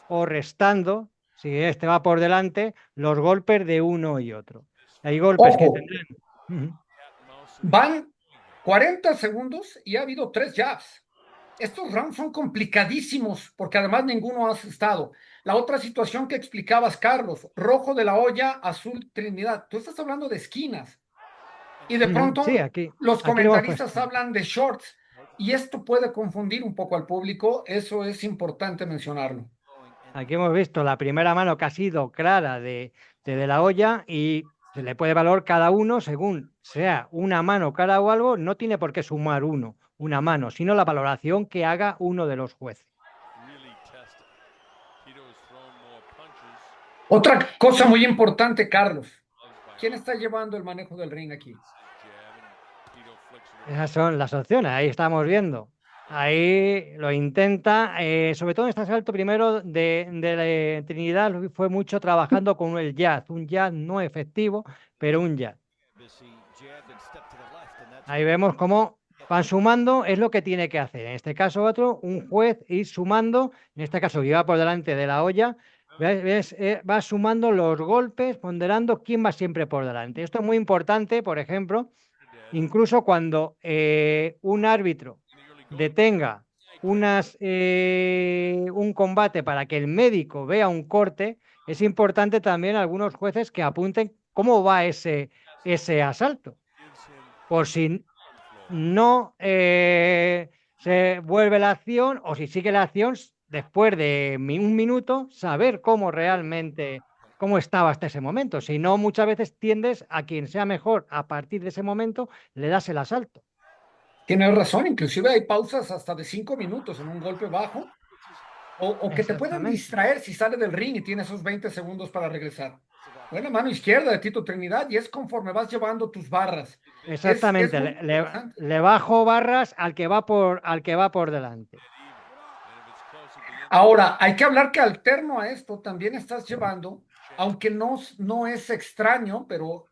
o restando, si este va por delante, los golpes de uno y otro. Hay golpes que Ojo, tendrán. Ujú. van 40 segundos y ha habido 3 jabs. Estos rounds son complicadísimos porque además ninguno ha asustado. La otra situación que explicabas, Carlos, rojo de la olla, azul Trinidad. Tú estás hablando de esquinas y de Sí, pronto los aquí lo hemos puesto. comentaristas hablan de shorts y esto puede confundir un poco al público. Eso es importante mencionarlo. Aquí hemos visto la primera mano que ha sido clara de la olla y se le puede valorar cada uno según sea una mano cara o algo, no tiene por qué sumar una mano, sino la valoración que haga uno de los jueces. Otra cosa muy importante, Carlos. ¿Quién está llevando el manejo del ring aquí? Esas son las opciones, ahí estamos viendo. Ahí lo intenta, sobre todo en este asalto primero de Trinidad, fue mucho trabajando con el jazz, un jazz no efectivo, pero un jazz. Ahí vemos cómo van sumando, es lo que tiene que hacer. En este caso otro, un juez ir sumando, en este caso que va por delante de la olla, va sumando los golpes, ponderando quién va siempre por delante. Esto es muy importante, por ejemplo, incluso cuando un árbitro detenga un combate para que el médico vea un corte, es importante también algunos jueces que apunten cómo va ese asalto. Por si no se vuelve la acción o si sigue la acción después de un minuto, saber cómo realmente cómo estaba hasta ese momento. Si no, muchas veces tiendes a quien sea mejor a partir de ese momento, le das el asalto. Tienes razón, inclusive hay pausas hasta de 5 minutos en un golpe bajo o que te pueden Exactamente. distraer si sale del ring y tiene esos 20 segundos para regresar. Buena mano izquierda de Tito Trinidad y es conforme vas llevando tus barras. Es Exactamente. muy interesante. Le bajo barras al que va por delante. Ahora, hay que hablar que alterno a esto también estás llevando, aunque no es extraño, pero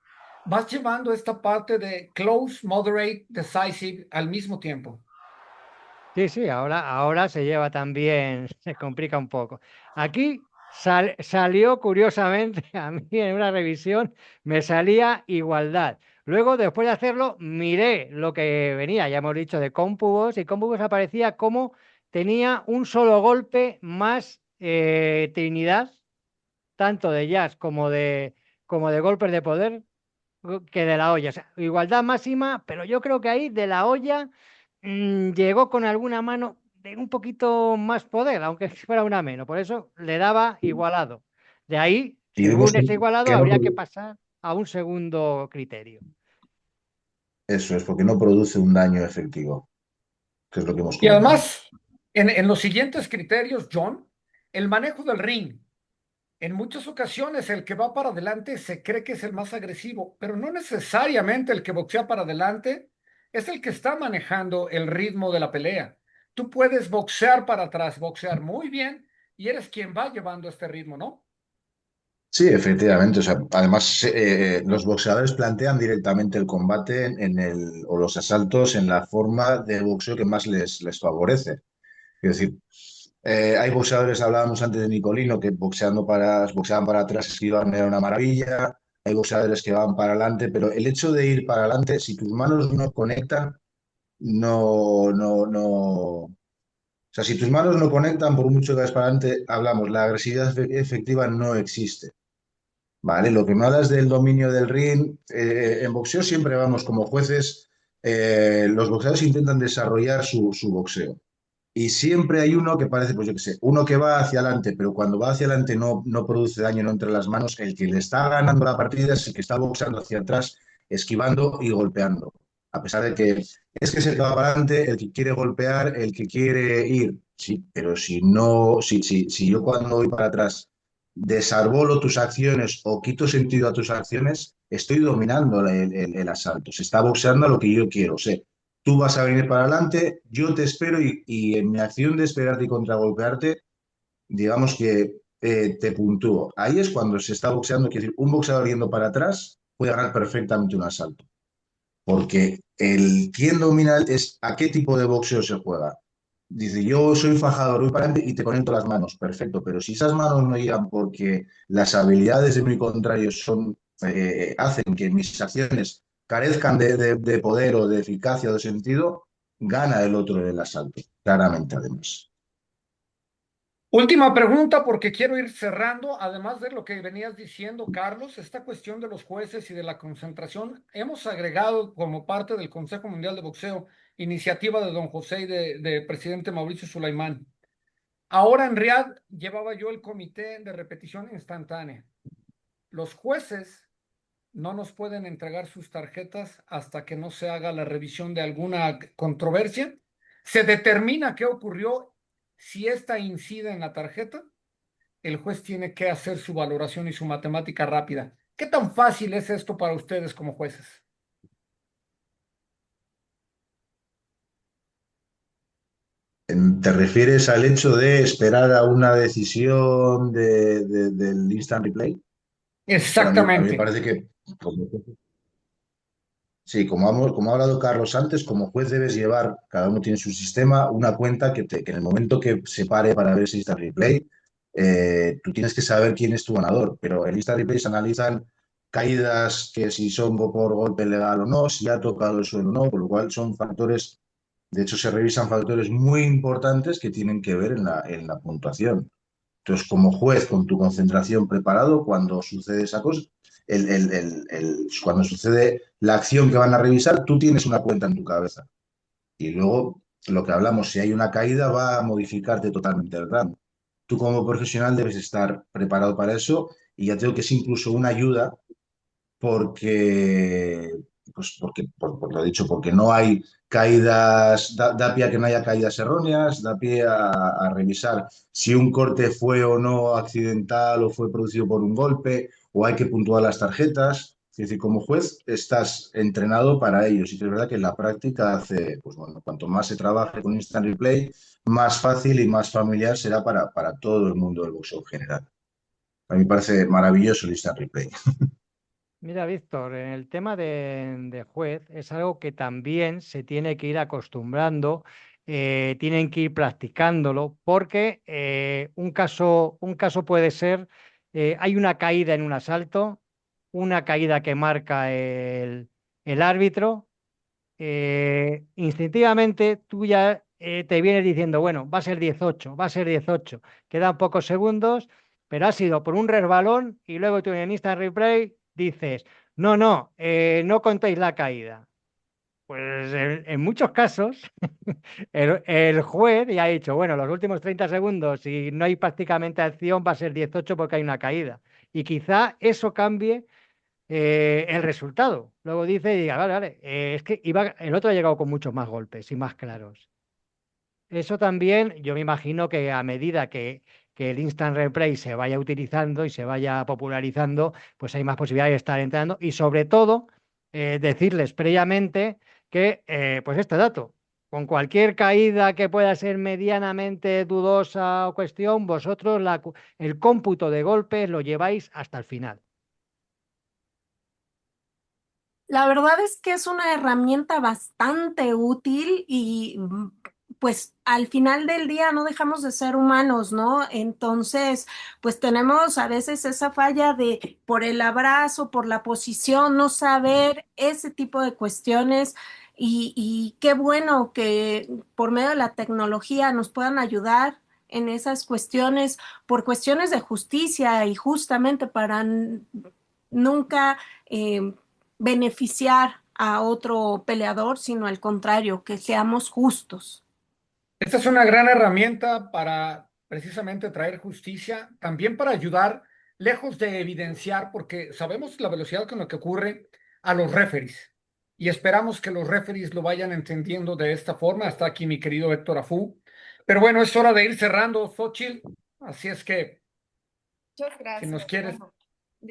vas llevando esta parte de close, moderate, decisive al mismo tiempo. Sí, ahora se lleva también, se complica un poco. Aquí salió curiosamente, a mí en una revisión me salía igualdad. Luego, después de hacerlo, miré lo que venía, ya hemos dicho, de Cómpubos, y Cómpubos aparecía como tenía un solo golpe más Trinidad, tanto de jazz como de golpes de poder, que de la olla. O sea, igualdad máxima, pero yo creo que ahí de la olla llegó con alguna mano de un poquito más poder, aunque fuera una menos. Por eso le daba igualado. De ahí, Y vemos según ese igualado, que no habría que produce, pasar a un segundo criterio. eso es, porque no produce un daño efectivo, que es lo que hemos Y comentado. además, en los siguientes criterios, John, El manejo del ring. En muchas ocasiones el que va para adelante se cree que es el más agresivo, pero no necesariamente el que boxea para adelante es el que está manejando el ritmo de la pelea. Tú puedes boxear para atrás, boxear muy bien y eres quien va llevando este ritmo, ¿no? Sí, efectivamente. O sea, además, los boxeadores plantean directamente el combate o los asaltos en la forma de boxeo que más les favorece. Es decir, hay boxeadores, hablábamos antes de Nicolino, que boxeaban para atrás, esquivaban, era una maravilla. Hay boxeadores que van para adelante, pero el hecho de ir para adelante, si tus manos no conectan, no. O sea, si tus manos no conectan, por mucho que vayas para adelante, hablamos, la agresividad efectiva no existe. ¿Vale? Lo que me hablas del dominio del ring, en boxeo siempre vamos como jueces, los boxeadores intentan desarrollar su boxeo. Y siempre hay uno que parece, pues yo qué sé, uno que va hacia adelante, pero cuando va hacia adelante no produce daño, no entre las manos. El que le está ganando la partida es el que está boxeando hacia atrás, esquivando y golpeando. A pesar de que es que es el que va para adelante, el que quiere golpear, el que quiere ir. Sí, pero si no, si yo cuando voy para atrás desarbolo tus acciones o quito sentido a tus acciones, estoy dominando el asalto. Se está boxeando a lo que yo quiero. Sé, tú vas a venir para adelante, yo te espero y en mi acción de esperarte y contragolpearte, digamos que te puntúo. Ahí es cuando se está boxeando, quiere decir, un boxeador yendo para atrás puede ganar perfectamente un asalto. Porque el quién domina es a qué tipo de boxeo se juega. Dice, yo soy fajador, voy para adelante y te conecto las manos. Perfecto, pero si esas manos no llegan porque las habilidades de mi contrario hacen que mis acciones carezcan de poder o de eficacia o de sentido, gana el otro el asalto, claramente además. Última pregunta, porque quiero ir cerrando, además de lo que venías diciendo, Carlos, esta cuestión de los jueces y de la concentración, hemos agregado como parte del Consejo Mundial de Boxeo, iniciativa de don José y de presidente Mauricio Sulaimán. Ahora en Riad llevaba yo el comité de repetición instantánea. Los jueces no nos pueden entregar sus tarjetas hasta que no se haga la revisión de alguna controversia. Se determina qué ocurrió. Si esta incide en la tarjeta, el juez tiene que hacer su valoración y su matemática rápida. ¿Qué tan fácil es esto para ustedes como jueces? ¿Te refieres al hecho de esperar a una decisión del instant replay? Bueno, a mí me Exactamente. parece que sí, como ha hablado Carlos antes, como juez debes llevar, cada uno tiene su sistema, una cuenta que en el momento que se pare para ver si está replay, tú tienes que saber quién es tu ganador, pero en lista replay se analizan caídas que si son por golpe legal o no, si ha tocado el suelo o no, por lo cual son factores, de hecho se revisan factores muy importantes que tienen que ver en la puntuación. Entonces, como juez, con tu concentración preparado, cuando sucede esa cosa, cuando sucede la acción que van a revisar, tú tienes una cuenta en tu cabeza. Y luego, lo que hablamos, si hay una caída, va a modificarte totalmente el rango. Tú como profesional debes estar preparado para eso y ya tengo que es incluso una ayuda porque, por lo dicho, porque no hay caídas, da pie a que no haya caídas erróneas, da pie a revisar si un corte fue o no accidental o fue producido por un golpe, o hay que puntuar las tarjetas. Es decir, como juez estás entrenado para ello. Sí que es verdad que en la práctica hace, pues bueno, cuanto más se trabaje con Instant Replay, más fácil y más familiar será para todo el mundo del boxeo en general. A mí me parece maravilloso el Instant Replay. Mira, Víctor, en el tema de juez es algo que también se tiene que ir acostumbrando, tienen que ir practicándolo, porque un caso puede ser, hay una caída en un asalto, una caída que marca el árbitro, instintivamente tú ya te vienes diciendo, bueno, va a ser 18, va a ser 18, quedan pocos segundos, pero ha sido por un resbalón y luego tú en el instant replay dices, no, no, no contéis la caída. Pues en muchos casos el juez ya ha dicho, bueno, los últimos 30 segundos, si no hay prácticamente acción, va a ser 18 porque hay una caída. Y quizá eso cambie el resultado. Luego dice y diga, vale, vale, es que el otro ha llegado con muchos más golpes y más claros. Eso también, yo me imagino que a medida que el instant replay se vaya utilizando y se vaya popularizando, pues hay más posibilidades de estar entrando y sobre todo decirles previamente que, pues este dato, con cualquier caída que pueda ser medianamente dudosa o cuestión, vosotros el cómputo de golpes lo lleváis hasta el final. La verdad es que es una herramienta bastante útil y pues al final del día no dejamos de ser humanos, ¿no? Entonces, pues tenemos a veces esa falla de por el abrazo, por la posición, no saber ese tipo de cuestiones y qué bueno que por medio de la tecnología nos puedan ayudar en esas cuestiones, por cuestiones de justicia y justamente para nunca beneficiar a otro peleador, sino al contrario, que seamos justos. Esta es una gran herramienta para precisamente traer justicia, también para ayudar, lejos de evidenciar, porque sabemos la velocidad con la que ocurre a los referees y esperamos que los referees lo vayan entendiendo de esta forma. Está aquí mi querido Héctor Afú. Pero bueno, es hora de ir cerrando, Xochitl. Así es que, Muchas si nos gracias. quieres. Bueno,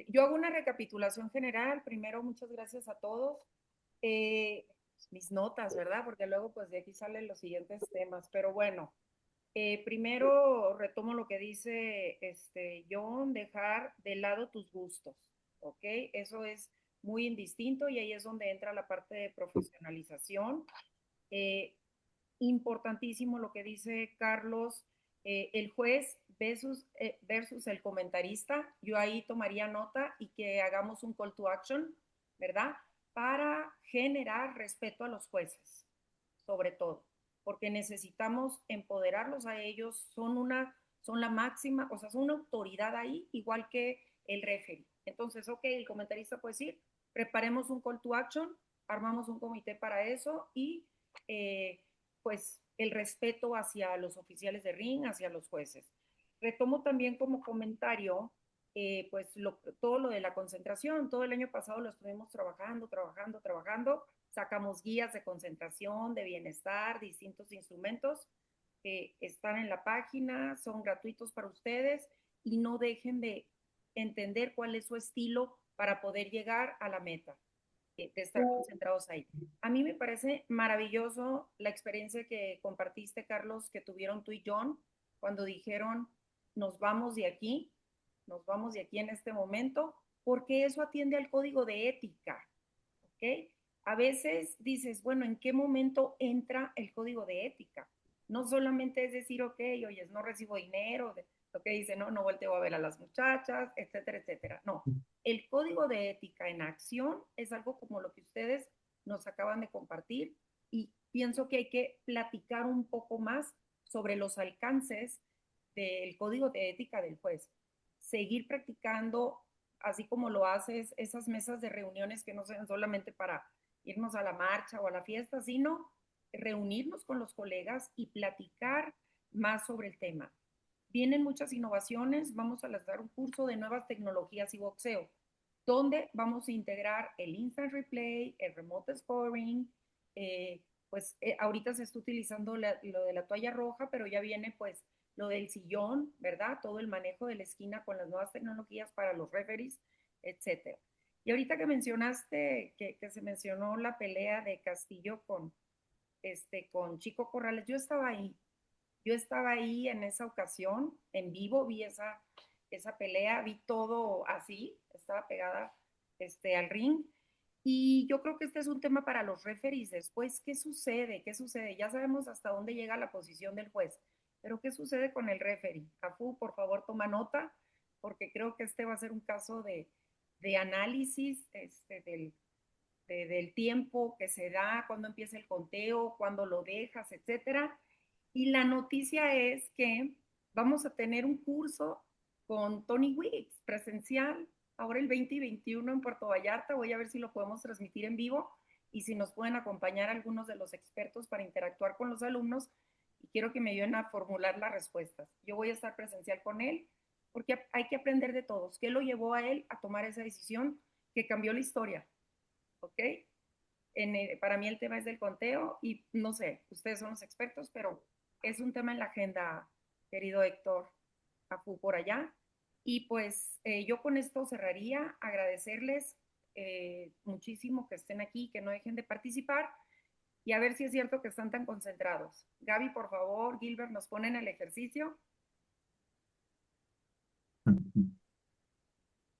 yo hago una recapitulación general. Primero, muchas gracias a todos. Mis notas, ¿verdad? Porque luego pues de aquí salen los siguientes temas. Pero bueno, primero retomo lo que dice John, dejar de lado tus gustos, ¿ok? Eso es muy indistinto y ahí es donde entra la parte de profesionalización. Eh, Importantísimo lo que dice Carlos, el juez versus el comentarista. Yo ahí tomaría nota y que hagamos un call to action, ¿verdad? Para generar respeto a los jueces, sobre todo, porque necesitamos empoderarlos a ellos, son la máxima, o sea, son una autoridad ahí, igual que el referee. Entonces, ok, el comentarista puede decir, preparemos un call to action, armamos un comité para eso y pues el respeto hacia los oficiales de ring, hacia los jueces. Retomo también como comentario, pues todo lo de la concentración. Todo el año pasado lo estuvimos trabajando. Sacamos guías de concentración, de bienestar, distintos instrumentos que están en la página, son gratuitos para ustedes y no dejen de entender cuál es su estilo para poder llegar a la meta de estar concentrados ahí. A mí me parece maravilloso la experiencia que compartiste, Carlos, que tuvieron tú y John cuando dijeron, nos vamos de aquí, nos vamos de aquí en este momento, porque eso atiende al código de ética, ¿ok? A veces dices, bueno, ¿en qué momento entra el código de ética? No solamente es decir, ok, oye, no recibo dinero, lo que dice, no volteo a ver a las muchachas, etcétera, etcétera. No, el código de ética en acción es algo como lo que ustedes nos acaban de compartir y pienso que hay que platicar un poco más sobre los alcances del código de ética del juez. Seguir practicando, así como lo haces, esas mesas de reuniones que no sean solamente para irnos a la marcha o a la fiesta, sino reunirnos con los colegas y platicar más sobre el tema. Vienen muchas innovaciones, vamos a lanzar un curso de nuevas tecnologías y boxeo, donde vamos a integrar el instant replay, el remote scoring, ahorita se está utilizando lo de la toalla roja, pero ya viene pues lo del sillón, ¿verdad? Todo el manejo de la esquina con las nuevas tecnologías para los referees, etcétera. Y ahorita que mencionaste, que se mencionó la pelea de Castillo con Chico Corrales, yo estaba ahí en esa ocasión, en vivo, vi esa pelea, vi todo así, estaba pegada al ring. Y yo creo que este es un tema para los referees. Después, ¿qué sucede? ¿Qué sucede? Ya sabemos hasta dónde llega la posición del juez, pero ¿qué sucede con el referee? Afu, por favor, toma nota, porque creo que este va a ser un caso de análisis del tiempo que se da, cuándo empieza el conteo, cuándo lo dejas, etcétera. Y la noticia es que vamos a tener un curso con Tony Wicks presencial ahora el 20 y 21 en Puerto Vallarta. Voy a ver si lo podemos transmitir en vivo y si nos pueden acompañar algunos de los expertos para interactuar con los alumnos y quiero que me ayuden a formular las respuestas. Yo voy a estar presencial con él porque hay que aprender de todos. ¿Qué lo llevó a él a tomar esa decisión que cambió la historia? ¿Ok? Para mí el tema es del conteo y no sé, ustedes son los expertos, pero es un tema en la agenda, querido Héctor. Afu por allá. Y pues yo con esto cerraría, agradecerles muchísimo que estén aquí, que no dejen de participar y a ver si es cierto que están tan concentrados. Gaby, por favor, Gilbert, nos ponen el ejercicio.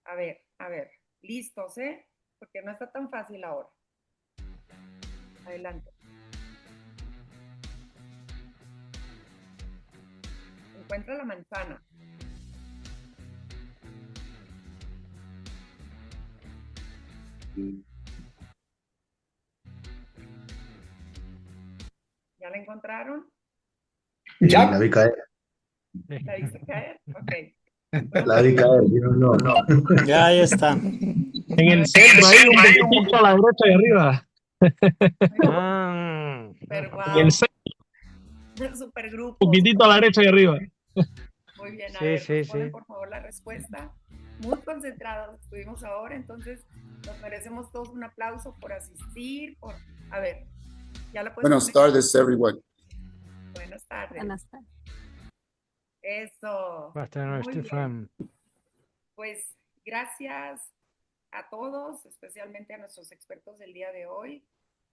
A ver, listos, ¿eh? Porque no está tan fácil ahora. Adelante. Encuentra la manzana. ¿Ya la encontraron? Ya. La vi caer. ¿La viste caer? Ok. La vi caer, yo no. Ya, ahí está. En el centro, ahí un poquito a la derecha y arriba. Ah, Super En el wow. centro, Super un grupo. poquitito a la derecha y arriba. Muy bien, a sí, ver, sí, nos ponen sí. por favor la respuesta. Muy concentrados estuvimos ahora, entonces nos merecemos todos un aplauso por asistir, por... A ver, ya la puedes Buenas poner. tardes, everyone. Buenas tardes. Buenas tardes. Eso. Basta, no, Muy bien. Stefan. Pues gracias a todos, especialmente a nuestros expertos del día de hoy,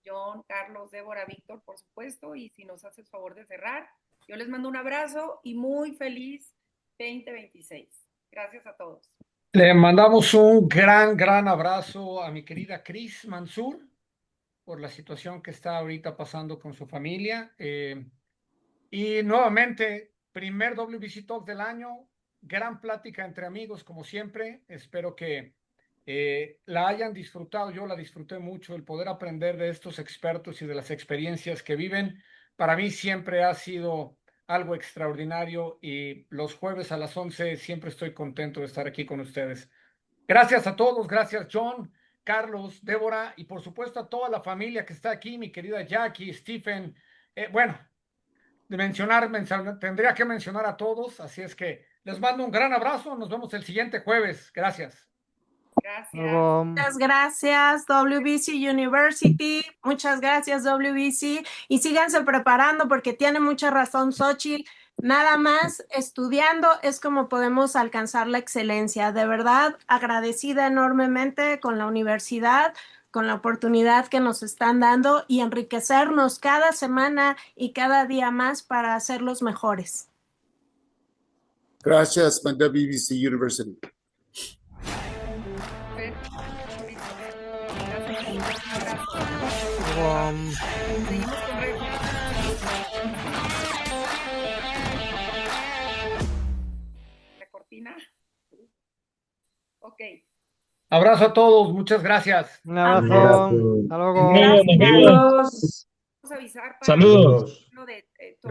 John, Carlos, Débora, Víctor, por supuesto, y si nos haces favor de cerrar, yo les mando un abrazo y muy feliz 2026. Gracias a todos. Le mandamos un gran abrazo a mi querida Cris Mansur por la situación que está ahorita pasando con su familia. Y nuevamente, primer WBC Talk del año, gran plática entre amigos, como siempre. Espero que la hayan disfrutado. Yo la disfruté mucho, el poder aprender de estos expertos y de las experiencias que viven. Para mí siempre ha sido algo extraordinario y los jueves a las 11 siempre estoy contento de estar aquí con ustedes. Gracias a todos, gracias John, Carlos, Débora y por supuesto a toda la familia que está aquí, mi querida Jackie, Stephen. Bueno, tendría que mencionar a todos, así es que les mando un gran abrazo, nos vemos el siguiente jueves, gracias. Gracias. Luego, Muchas gracias, WBC University. Muchas gracias, WBC. Y síganse preparando porque tiene mucha razón Xochitl. Nada más estudiando es como podemos alcanzar la excelencia. De verdad, agradecida enormemente con la universidad, con la oportunidad que nos están dando y enriquecernos cada semana y cada día más para ser los mejores. Gracias, WBC University. luego, Seguimos con retos. La cortina. Ok. Abrazo a todos, muchas gracias. un abrazo. Hasta luego. Nos vemos. Vamos a avisar para Saludos. lo de